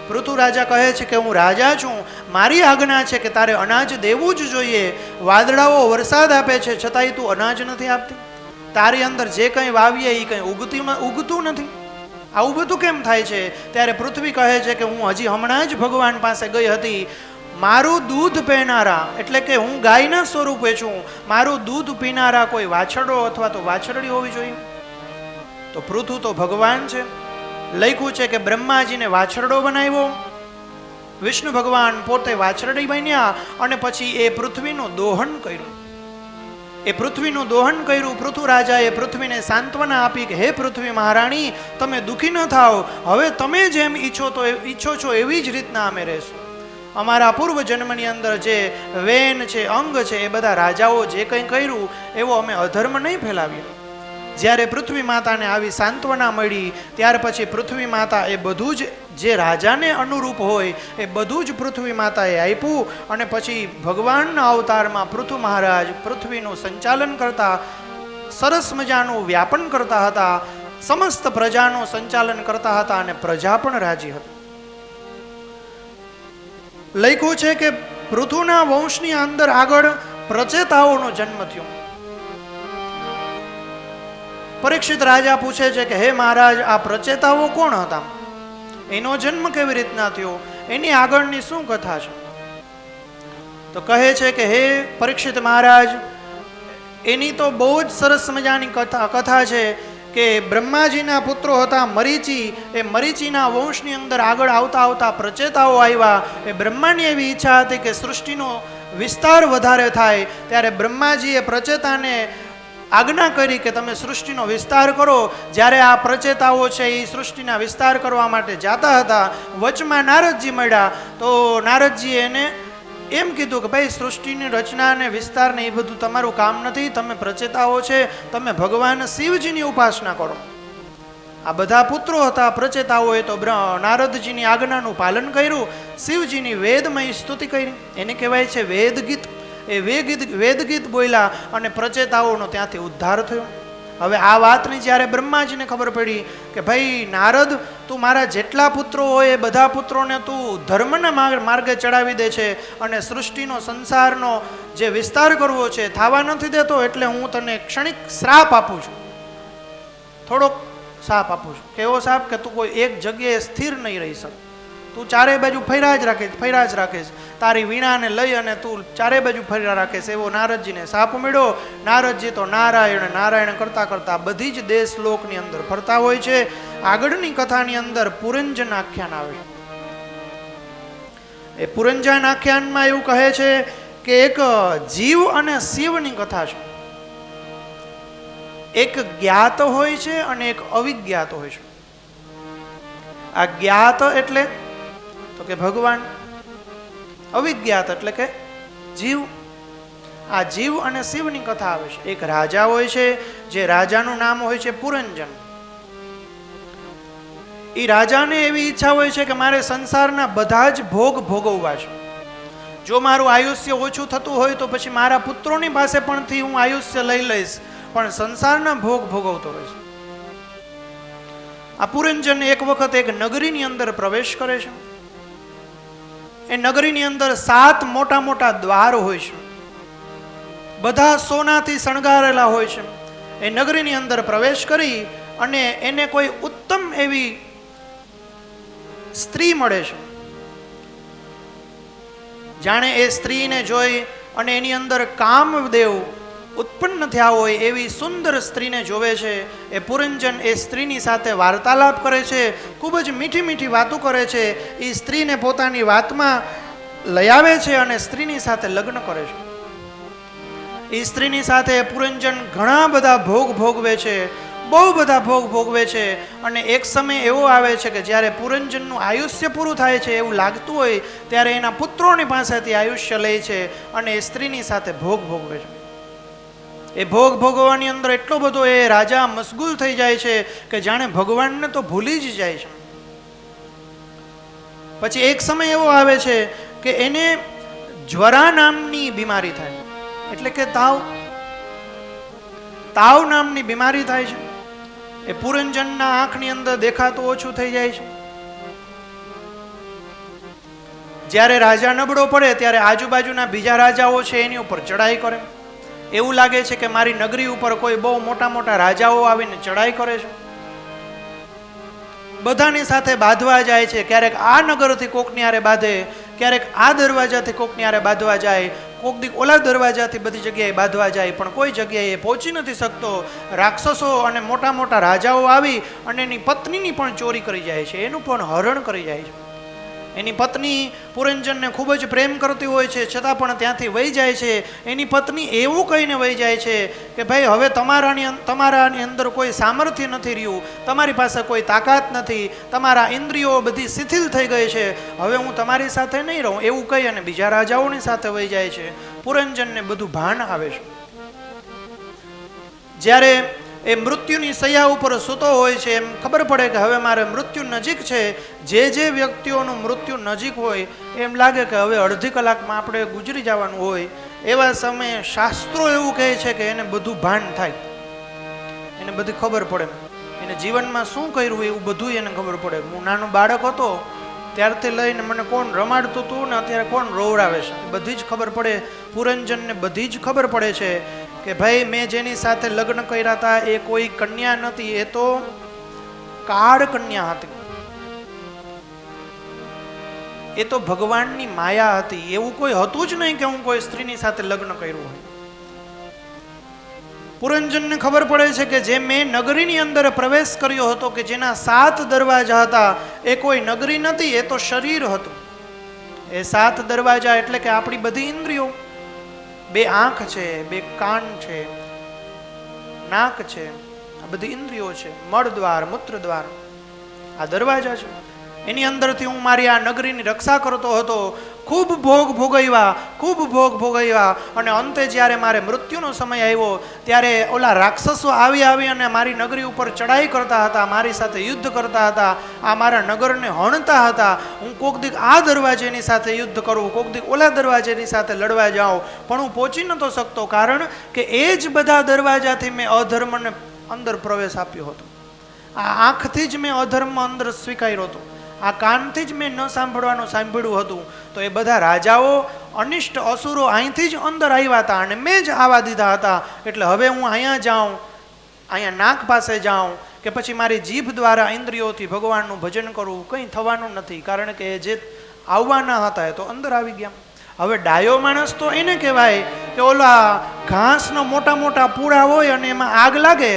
પૃથુ રાજા કહે છે કે હું રાજા છું, મારી આજ્ઞા છે કે તારે અનાજ દેવું જ જોઈએ. વાદળાઓ વરસાદ આપે છે છતાંય તું અનાજ નથી આપતી. તારી અંદર જે કંઈ વાવીએ એ કંઈ ઉગતું નથી. આવું બધું કેમ થાય છે? ત્યારે પૃથ્વી કહે છે કે હું હજી હમણાં જ ભગવાન પાસે ગઈ હતી. મારું દૂધ પીનારા એટલે કે હું ગાયના સ્વરૂપે છું, મારું દૂધ પીનારા કોઈ વાછરડો અથવા તો વાછરડી હોવી જોઈએ. તો પૃથુ તો ભગવાન છે, લખ્યું છે કે બ્રહ્માજીને વાછરડો બનાવ્યો, વિષ્ણુ ભગવાન પોતે વાછરડી બન્યા અને પછી એ પૃથ્વીનું દોહન કર્યું. એ પૃથ્વીનું દોહન કર્યું. પૃથુ રાજાએ પૃથ્વીને સાંત્વના આપી કે હે પૃથ્વી મહારાણી, તમે દુઃખી ન થાઓ, હવે તમે જેમ ઈચ્છો છો એવી જ રીતના અમે રહેશું. અમારા પૂર્વ જન્મની અંદર જે વેન છે, અંગ છે, એ બધા રાજાઓ જે કંઈ કર્યું એવો અમે અધર્મ નહીં ફેલાવીએ. જ્યારે પૃથ્વી માતાને આવી સાંત્વના મળી ત્યાર પછી પૃથ્વી માતા એ બધું જ જે રાજાને અનુરૂપ હોય એ બધું જ પૃથ્વી માતાએ આપ્યું અને પછી ભગવાનના અવતારમાં પૃથુ મહારાજ પૃથ્વીનું સંચાલન કરતા, સરસ મજાનું વ્યાપન કરતા હતા, સમસ્ત પ્રજાનું સંચાલન કરતા હતા અને પ્રજા પણ રાજી હતી. લખ્યું છે કે પૃથુના વંશની અંદર આગળ પ્રચેતાઓનો જન્મ થયો. પરીક્ષિત રાજા પૂછે છે કે હે મહારાજ, આ પ્રચેતાઓ કોણ હતા? એનો જન્મ કેવી રીતના થયો? એની આગળની શું કથા છે? તો કહે છે કે હે પરીક્ષિત મહારાજ, એની તો બહુ જ સરસ મજાની કથા છે કે બ્રહ્માજીના પુત્રો હતા મરીચી. એ મરીચીના વંશની અંદર આગળ આવતા આવતા પ્રચેતાઓ આવ્યા. એ બ્રહ્માની એવી ઈચ્છા હતી કે સૃષ્ટિનો વિસ્તાર વધારે થાય, ત્યારે બ્રહ્માજીએ પ્રચેતાને આજ્ઞા કરી કે તમે સૃષ્ટિનો વિસ્તાર કરો. જ્યારે આ પ્રચેતાઓ છે એ સૃષ્ટિના વિસ્તાર કરવા માટે જાતા હતા, વચમાં નારદજી મળ્યા. તો નારદજીએ એને એમ કીધું કે ભાઈ, સૃષ્ટિની રચના અને વિસ્તાર ને એ બધું તમારું કામ નથી, તમે પ્રચેતાઓ છે, તમે ભગવાન શિવજીની ઉપાસના કરો. આ બધા પુત્રો હતા પ્રચેતાઓએ તો નારદજીની આજ્ઞાનું પાલન કર્યું, શિવજીની વેદમય સ્તુતિ કરી, એને કહેવાય છે વેદગીત. એ વેદગીત બોલ્યા અને પ્રચેતાઓનો ત્યાંથી ઉદ્ધાર થયો. હવે આ વાતની જ્યારે બ્રહ્માજીને ખબર પડી કે ભાઈ નારદ, તું મારા જેટલા પુત્રો હોય એ બધા પુત્રોને તું ધર્મના માર્ગે ચડાવી દે છે અને સૃષ્ટિનો સંસારનો જે વિસ્તાર કરવો છે થવા નથી દેતો, એટલે હું તને ક્ષણિક શ્રાપ આપું છું. થોડોક શાપ આપું છું. કેવો શાપ? કે તું કોઈ એક જગ્યાએ સ્થિર નહીં રહી શકે, તું ચારે બાજુ ફર્યા જ રાખીશ, તારી વીણાને લઈ અને તું ચારે બાજુ ફર્યા રાખીશ. એવો નારદજીને શાપ મળ્યો. નારદજી તો નારાયણ કરતા કરતા બધી જ દેશ લોકની અંદર ફરતા હોય છે. આગળની કથાની અંદર પુરંજન આખ્યાન આવે છે. એ પુરંજન આખ્યાનમાં એવું કહે છે કે એક જીવ અને શિવની કથા છે. એક જ્ઞાત હોય છે અને એક અવિજ્ઞાત હોય છે. આ જ્ઞાત એટલે તો કે ભગવાન, અવિજ્ઞાત એટલે કે જીવ. આ જીવ અને શિવની કથા આવે છે. એક રાજા હોય છે, જે રાજાનું નામ હોય છે પુરંજન. એ રાજાને એવી ઈચ્છા હોય છે કે મારે સંસારના બધા જ ભોગ ભોગવવા છે. જો મારું આયુષ્ય ઓછું થતું હોય તો પછી મારા પુત્રોની પાસે પણથી હું આયુષ્ય લઈ લઈશ, પણ સંસારના ભોગ ભોગવતો રહીશ. આ પુરંજન એક વખત એક નગરીની અંદર પ્રવેશ કરે છે. એ નગરીની અંદર 7 મોટા મોટા દ્વાર હોય છે, બધા સોનાથી શણગારેલા હોય છે. એ નગરીની અંદર પ્રવેશ કરી અને એને કોઈ ઉત્તમ એવી સ્ત્રી મળે છે. જાણે એ સ્ત્રીને જોઈ અને એની અંદર કામદેવ ઉત્પન્ન થયા હોય એવી સુંદર સ્ત્રીને જોવે છે. એ પુરંજન એ સ્ત્રીની સાથે વાર્તાલાપ કરે છે, ખૂબ જ મીઠી મીઠી વાતો કરે છે. એ સ્ત્રીને પોતાની વાતમાં લઈ આવે છે અને સ્ત્રીની સાથે લગ્ન કરે છે. એ સ્ત્રીની સાથે પુરંજન ઘણા બધા ભોગ ભોગવે છે, બહુ બધા ભોગ ભોગવે છે. અને એક સમય એવો આવે છે કે જ્યારે પુરંજનનું આયુષ્ય પૂરું થાય છે એવું લાગતું હોય ત્યારે એના પુત્રોની પાસેથી આયુષ્ય લે છે અને એ સ્ત્રીની સાથે ભોગ ભોગવે છે. એ ભોગ ભોગવવાની અંદર એટલો બધો એ રાજા મશગુલ થઈ જાય છે કે જાણે ભગવાનને તો ભૂલી જ જાય છે. પછી એક સમય એવો આવે છે કે એને જ્વરા નામની બીમારી થાય, એટલે કે તાવ નામની બીમારી થાય છે. એ પુરંજનના આંખની અંદર દેખાતું ઓછું થઈ જાય છે. જ્યારે રાજા નબળો પડે ત્યારે આજુબાજુના બીજા રાજાઓ છે એની ઉપર ચડાઈ કરે. એવું લાગે છે કે મારી નગરી ઉપર કોઈ બહુ મોટા મોટા રાજાઓ આવીને ચડાઈ કરે છે. બધાની સાથે બાંધવા જાય છે. ક્યારેક આ નગરથી કોકની હારે બાંધે, ક્યારેક આ દરવાજાથી કોકની હારે બાંધવા જાય, કોક દીક ઓલા દરવાજાથી બધી જગ્યાએ બાંધવા જાય, પણ કોઈ જગ્યાએ પહોંચી નથી શકતો. રાક્ષસો અને મોટા મોટા રાજાઓ આવી અને એની પત્નીની પણ ચોરી કરી જાય છે, એનું પણ હરણ કરી જાય છે. એની પત્ની પુરંજનને ખૂબ જ પ્રેમ કરતી હોય છે, છતાં પણ ત્યાંથી વહી જાય છે. એની પત્ની એવું કહીને વહી જાય છે કે ભાઈ હવે તમારાની અંદર કોઈ સામર્થ્ય નથી રહ્યું, તમારી પાસે કોઈ તાકાત નથી, તમારા ઇન્દ્રિયો બધી શિથિલ થઈ ગઈ છે, હવે હું તમારી સાથે નહીં રહું, એવું કહી અને બીજા રાજાઓની સાથે વહી જાય છે. પુરંજનને બધું ભાન આવે છે. જ્યારે એ મૃત્યુની સૈયા ઉપર સૂતો હોય છે, એમ ખબર પડે કે હવે મારે મૃત્યુ નજીક છે. જે વ્યક્તિઓનું મૃત્યુ નજીક હોય એમ લાગે કે હવે અડધી કલાકમાં આપણે ગુજરી જવાનું હોય, એવા સમયે શાસ્ત્રો એવું કહે છે કે એને બધું ભાન થાય, એને બધી ખબર પડે, એને જીવનમાં શું કર્યું એવું બધું એને ખબર પડે. હું નાનો બાળક હતો ત્યારથી લઈને મને કોણ રમાડતું હતું ને અત્યારે કોણ રોવડાવે છે એ બધી જ ખબર પડે. પુરંજનને બધી જ ખબર પડે છે કે ભાઈ મેં જેની સાથે લગ્ન કર્યા હતા એ કોઈ કન્યા નથી, એ તો કાળ કન્યા હતી, એ તો ભગવાનની માયા હતી. એવું કોઈ હતું જ નહીં કે હું કોઈ સ્ત્રીની સાથે લગ્ન કર્યું હોય. પુરંજનને ખબર પડે છે કે જે મેં નગરીની અંદર પ્રવેશ કર્યો હતો, કે જેના 7 દરવાજા હતા, એ કોઈ નગરી નથી, એ તો શરીર હતું. એ 7 દરવાજા એટલે કે આપણી બધી ઇન્દ્રિયો, 2 આંખ છે, 2 કાન છે, નાક છે, આ બધી ઇન્દ્રિયો છે, મળદ્વાર, મૂત્રદ્વાર, આ દરવાજા છે. એની અંદરથી હું મારી આ નગરીની રક્ષા કરતો હતો. ખૂબ ભોગ ભોગવ્યા અને અંતે જ્યારે મારે મૃત્યુનો સમય આવ્યો ત્યારે ઓલા રાક્ષસો આવી અને મારી નગરી ઉપર ચડાઈ કરતા હતા, મારી સાથે યુદ્ધ કરતા હતા, આ મારા નગરને હણતા હતા. હું કોક દીક આ દરવાજેની સાથે યુદ્ધ કરું, કોક દીક ઓલા દરવાજેની સાથે લડવા જાઉં, પણ હું પહોંચી નતો શકતો, કારણ કે એ જ બધા દરવાજાથી મેં અધર્મને અંદર પ્રવેશ આપ્યો હતો. આ આંખથી જ મેં અધર્મ અંદર સ્વીકાર્યો હતો, આ કાનથી જ મેં ન સાંભળવાનું સાંભળ્યું હતું. તો એ બધા રાજાઓ, અનિષ્ટ અસુરો અહીંથી જ અંદર આવ્યા હતા અને મેં જ આવવા દીધા હતા. એટલે હવે હું અહીંયા જાઉં, અહીંયા નાક પાસે જાઉં કે પછી મારી જીભ દ્વારા ઇન્દ્રિયોથી ભગવાનનું ભજન કરવું, કંઈ થવાનું નથી, કારણ કે જે આવવાના હતા એ તો અંદર આવી ગયા. હવે ડાયો માણસ તો એને કહેવાય કે ઓલા ઘાસનો મોટા મોટા પૂરા હોય અને એમાં આગ લાગે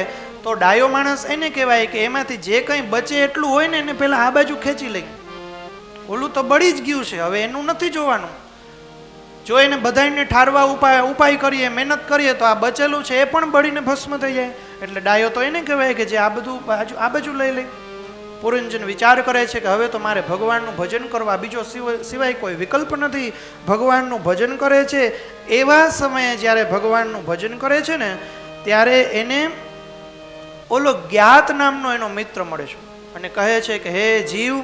તો ડાયો માણસ એને કહેવાય કે એમાંથી જે કંઈ બચે એટલું હોય ને એને પહેલાં આ બાજુ ખેંચી લઈ, ઓલું તો બળી જ ગયું છે, હવે એનું નથી જોવાનું. જો એને બધાને ઠારવા ઉપાય કરીએ, મહેનત કરીએ તો આ બચેલું છે એ પણ બળીને ભસ્મ થઈ જાય. એટલે ડાયો તો એને કહેવાય કે જે આ બધું આ બાજુ લઈ લે. પુરંજન વિચાર કરે છે કે હવે તો મારે ભગવાનનું ભજન કરવા બીજો સિવાય કોઈ વિકલ્પ નથી. ભગવાનનું ભજન કરે છે. એવા સમયે જ્યારે ભગવાનનું ભજન કરે છે ને ત્યારે એને ઓલો જ્ઞાત નામનો એનો મિત્ર મળે છે અને કહે છે કે હે જીવ,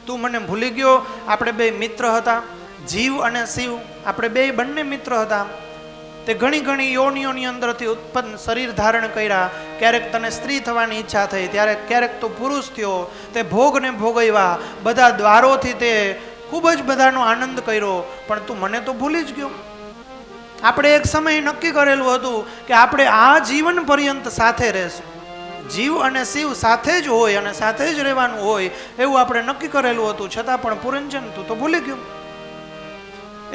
તું મને ભૂલી ગયો, આપણે બે મિત્ર હતા, જીવ અને શિવ, આપણે બંને મિત્ર હતા. તે ઘણી યોનિઓની અંદરથી ઉત્પન્ન શરીર ધારણ કર્યા. ક્યારેક તને સ્ત્રી થવાની ઈચ્છા થઈ, ત્યારે ક્યારેક તું પુરુષ થયો, તે ભોગને ભોગવ્યા, બધા દ્વારોથી તે ખૂબ જ બધાનો આનંદ કર્યો, પણ તું મને તો ભૂલી જ ગયો. આપણે એક સમય નક્કી કરેલું હતું કે આપણે આ જીવન પર્યંત સાથે રહેશું, જીવ અને શિવ સાથે જ હોય અને સાથે જ રહેવાનું હોય એવું આપણે નક્કી કરેલું હતું, છતાં પણ પુરંજન તું તો ભૂલી ગયું.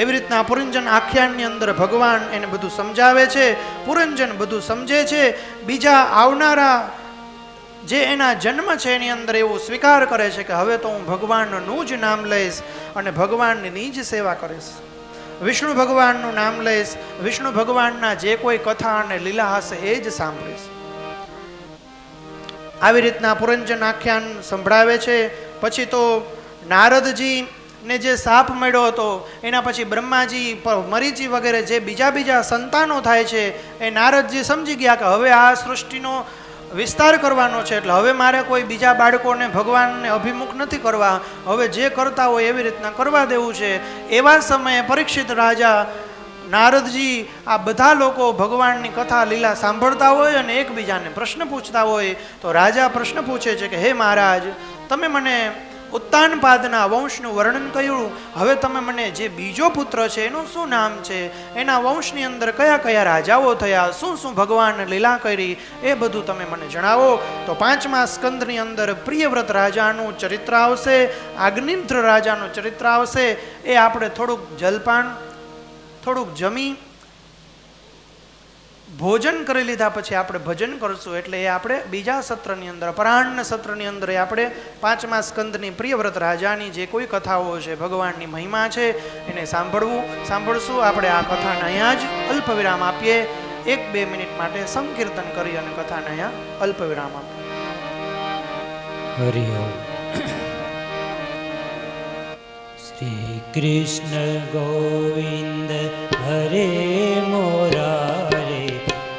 એવી રીતના પુરંજન આખ્યાનની અંદર ભગવાન એને બધું સમજાવે છે. પુરંજન બધું સમજે છે. બીજા આવનારા જે એના જન્મ છે એની અંદર એવું સ્વીકાર કરે છે કે હવે તો હું ભગવાનનું જ નામ લઈશ અને ભગવાનની જ સેવા કરીશ, વિષ્ણુ ભગવાનનું નામ લઈશ, વિષ્ણુ ભગવાનના જે કોઈ કથા અને લીલા હશે એ જ સાંભળીશ. આવી રીતના પુરંજન આખ્યાન સંભળાવે છે. પછી તો નારદજી ને જે સાપ મળ્યો હતો એના પછી બ્રહ્માજી, મરીચી વગેરે જે બીજા સંતાનો થાય છે એ નારદજી સમજી ગયા કે હવે આ સૃષ્ટિનો વિસ્તાર કરવાનો છે, એટલે હવે મારે કોઈ બીજા બાળકોને ભગવાનને અભિમુખ નથી કરવા, હવે જે કરતા હોય એવી રીતના કરવા દેવું છે. એવા સમયે પરીક્ષિત રાજા, નારદજી, આ બધા લોકો ભગવાનની કથા લીલા સાંભળતા હોય અને એકબીજાને પ્રશ્ન પૂછતા હોય. તો રાજા પ્રશ્ન પૂછે છે કે હે મહારાજ, તમે મને ઉત્તાનપાદના વંશનું વર્ણન કર્યું. હવે તમે મને જે બીજો પુત્ર છે એનું શું નામ છે, એના વંશની અંદર કયા કયા રાજાઓ થયા, શું શું ભગવાન લીલા કરી, એ બધું તમે મને જણાવો. તો 5મા સ્કંદની અંદર પ્રિયવ્રત રાજાનું ચરિત્ર આવશે, આગ્નિદ્ર રાજાનું ચરિત્ર આવશે. એ આપણે થોડુંક જલપાન, થોડુંક જમી ભોજન કરી લીધા પછી આપણે ભજન કરશું. એટલે એ આપણે બીજા સત્રની અંદર, અપરાહ્ન સત્રની અંદર એ આપણે 5મા સ્કંદની પ્રિયવ્રત રાજાની જે કોઈ કથાઓ છે, ભગવાનની મહિમા છે, એને સાંભળશું. આપણે આ કથાને અહીંયા જ અલ્પ વિરામ આપીએ. 1-2 મિનિટ માટે સંકીર્તન કરી અને કથાને અહીંયા અલ્પ વિરામ આપીએ. હરિ ઓમ. શ્રી કૃષ્ણ ગોવિંદ હરે મોરારે,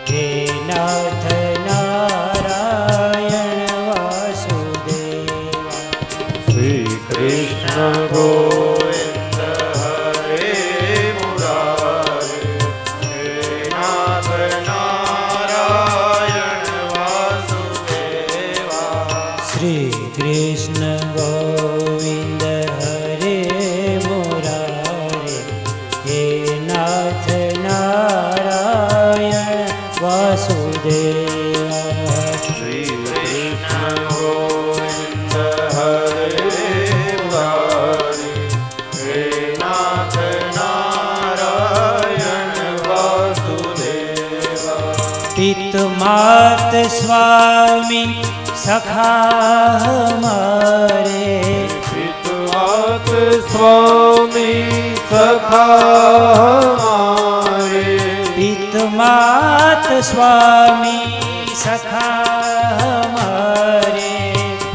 હે નાથ નારાયણ વાસુદેવા. શ્રી કૃષ્ણ ગોવિંદ હરે મુરારે, હે નાથ નારાયણ વાસુદેવા. શ્રી કૃષ્ણ ગોવિંદ હરે મોરારે, હે નાથ નારાયણ વાસુદેવા. શ્રી કૃષ્ણ ગોવિંદ હરે મુરારે, હે નાથ નારાયણ વાસુદેવા. પિત માત સ્વામી સખા હમારે, પિતૃઆત સ્વામી સખા હમારે. પિત માત સ્વામી સખા હમારે,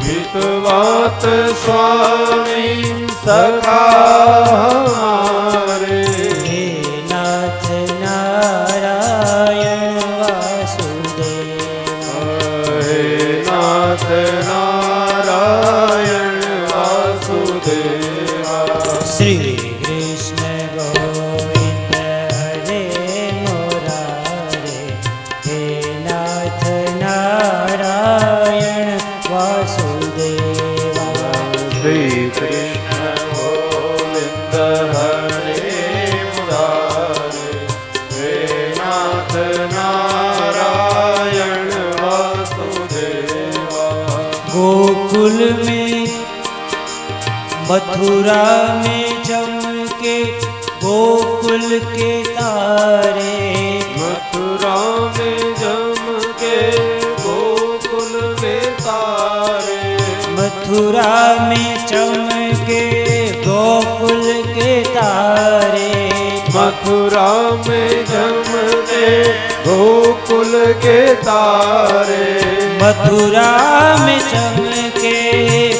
પિતૃઆત સ્વામી સખા હમારે. હે નાથ નારાયણ વાસુદેવા. હે નાથ નારાયણ વાસુદેવા. શ્રી કૃષ્ણ ગોવિંદ હરે મોરારે, હે નાથ નારાયણ વાસુદેવા. શ્રી કૃષ્ણ ગોવિંદ હરે મુરારે, હે નાથ નારાયણ વાસુદેવા. गोकुल में मथुरा में चमके गोकुल के तारे, मथुरा में जम के गोकुल में तारे. मथुरा में चमके गोकुल के तारे, मथुरा में जम के गोकुल के तारे. मथुरा में चमके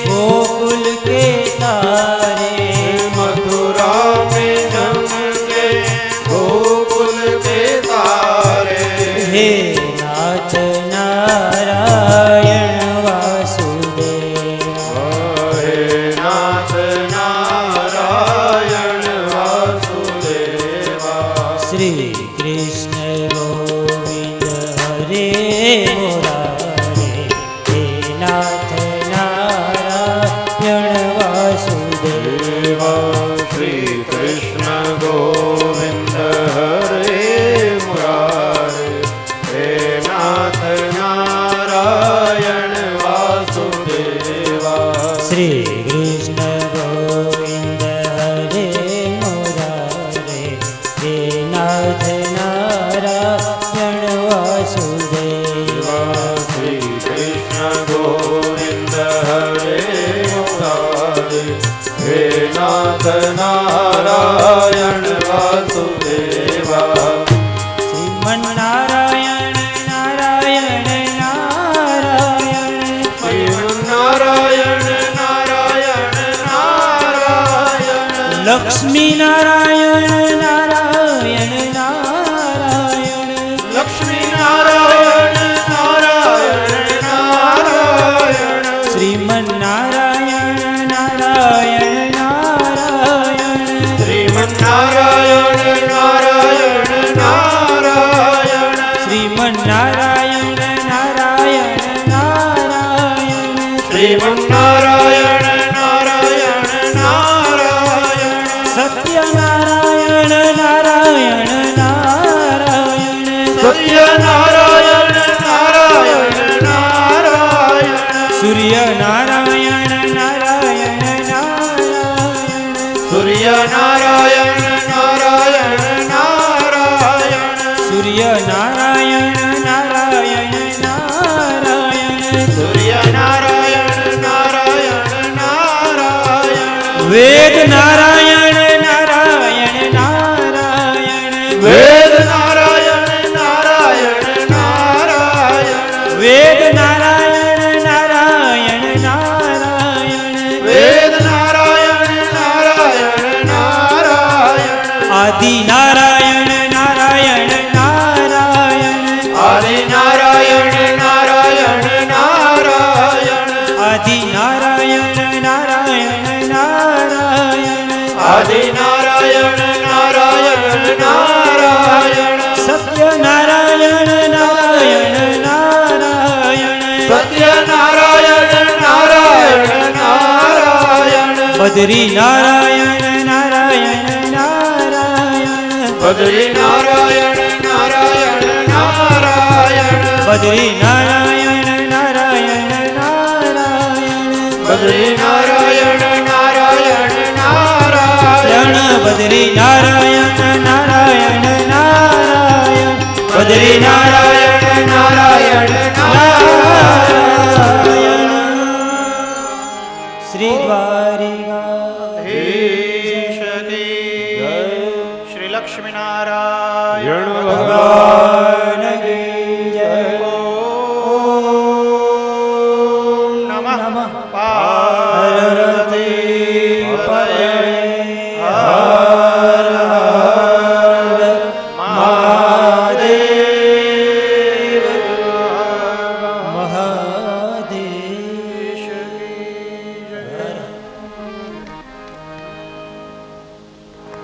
गोकुल के तारे, मथुरा में जम के गोकुल के तारे. हे नाथ नारायण वासुदेवा. हे नाथ नारायण वासुदेवा. श्री कृष्ण गोविंद हरे मोरारे, हे नाथ नारायण वासुदेवा. श्री कृष्ण गोविंद हरे मुरारे, हे नाथ नारायण वासुदेवा. श्री कृष्ण गोविंद हरे मोरारे, हे नाथ नारायण वासुदेवा. श्री कृष्ण गोविंद हरे मुरारे, हे नाथ नारायण वासुदेवा. श्रीमन्नारायण नारायण नारायण, श्रीमन्नारायण नारायण नारायण. लक्ष्मी नारायण नारायण नारायण, लक्ष्मी नारायण नारायण नारायण. श्रीमन्नारायण नारायण नारायण, श्रीमन्नारायण नारायण नारायण. श्रीमन्नारायण नारायण नारायण, श्रीमन्नारायण नारायण સત્ય નારાયણ નારાયણ નારાયણ સૂર્ય નારાયણ નારાયણ નારાયણ સૂર્ય નારાયણ નારાયણ નારાયણ સૂર્ય નારાયણ નારાયણ નારાયણ સૂર્ય નારાયણ નારાયણ નારાયણ વેદ નારાયણ નારાયણ નારાયણ વેદ નારાયણ નારાયણ નારાયણ વેદ નારાયણ નારાયણ નારાયણ વેદ નારાયણ નારાયણ નારાયણ આદિ નારાયણ નારાયણ નારાયણ આદિ નારાયણ નારાયણ નારાયણ આદિ નારાયણ નારાયણ નારાયણ આદિ નારાયણ નારાયણ નારાયણ સત્ય નારાયણ નારાયણ નારાયણ સત્ય નારાયણ નારાયણ નારાયણ બદ્રી નારાયણ નારાયણ નારાયણ બદ્રી નારાયણ નારાયણ નારાયણ બદ્રી નારાયણ નારાયણ નારાયણ બદ્રી નારાયણ નારાયણ નારાયણ બદ્રી નારાયણ નારાયણ નારાયણ બદ્રી નારાયણ નારાયણ નારાયણ શ્રી દ્વારિકા શ્રી લક્ષ્મીનારાયણ ભગવાન કી જય. ઓમ નમઃ પાર્વતી પતયે. હર હર મહાદેવ. મહાદેવ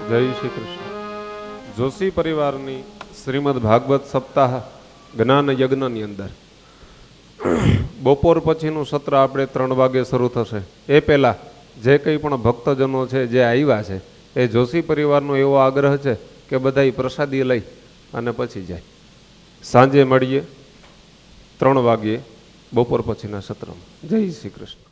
જય શ્રી કૃષ્ણ. જોશી પરિવારની શ્રીમદ ભાગવત સપ્તાહ જ્ઞાન યજ્ઞની અંદર બપોર પછીનું સત્ર આપણે 3 વાગે શરૂ થશે. એ પહેલાં જે કંઈ પણ ભક્તજનો છે જે આવ્યા છે એ જોશી પરિવારનો એવો આગ્રહ છે કે બધાય પ્રસાદી લઈ અને પછી જાય. સાંજે મળીએ 3 વાગ્યે બપોર પછીના સત્રમાં. જય શ્રી કૃષ્ણ.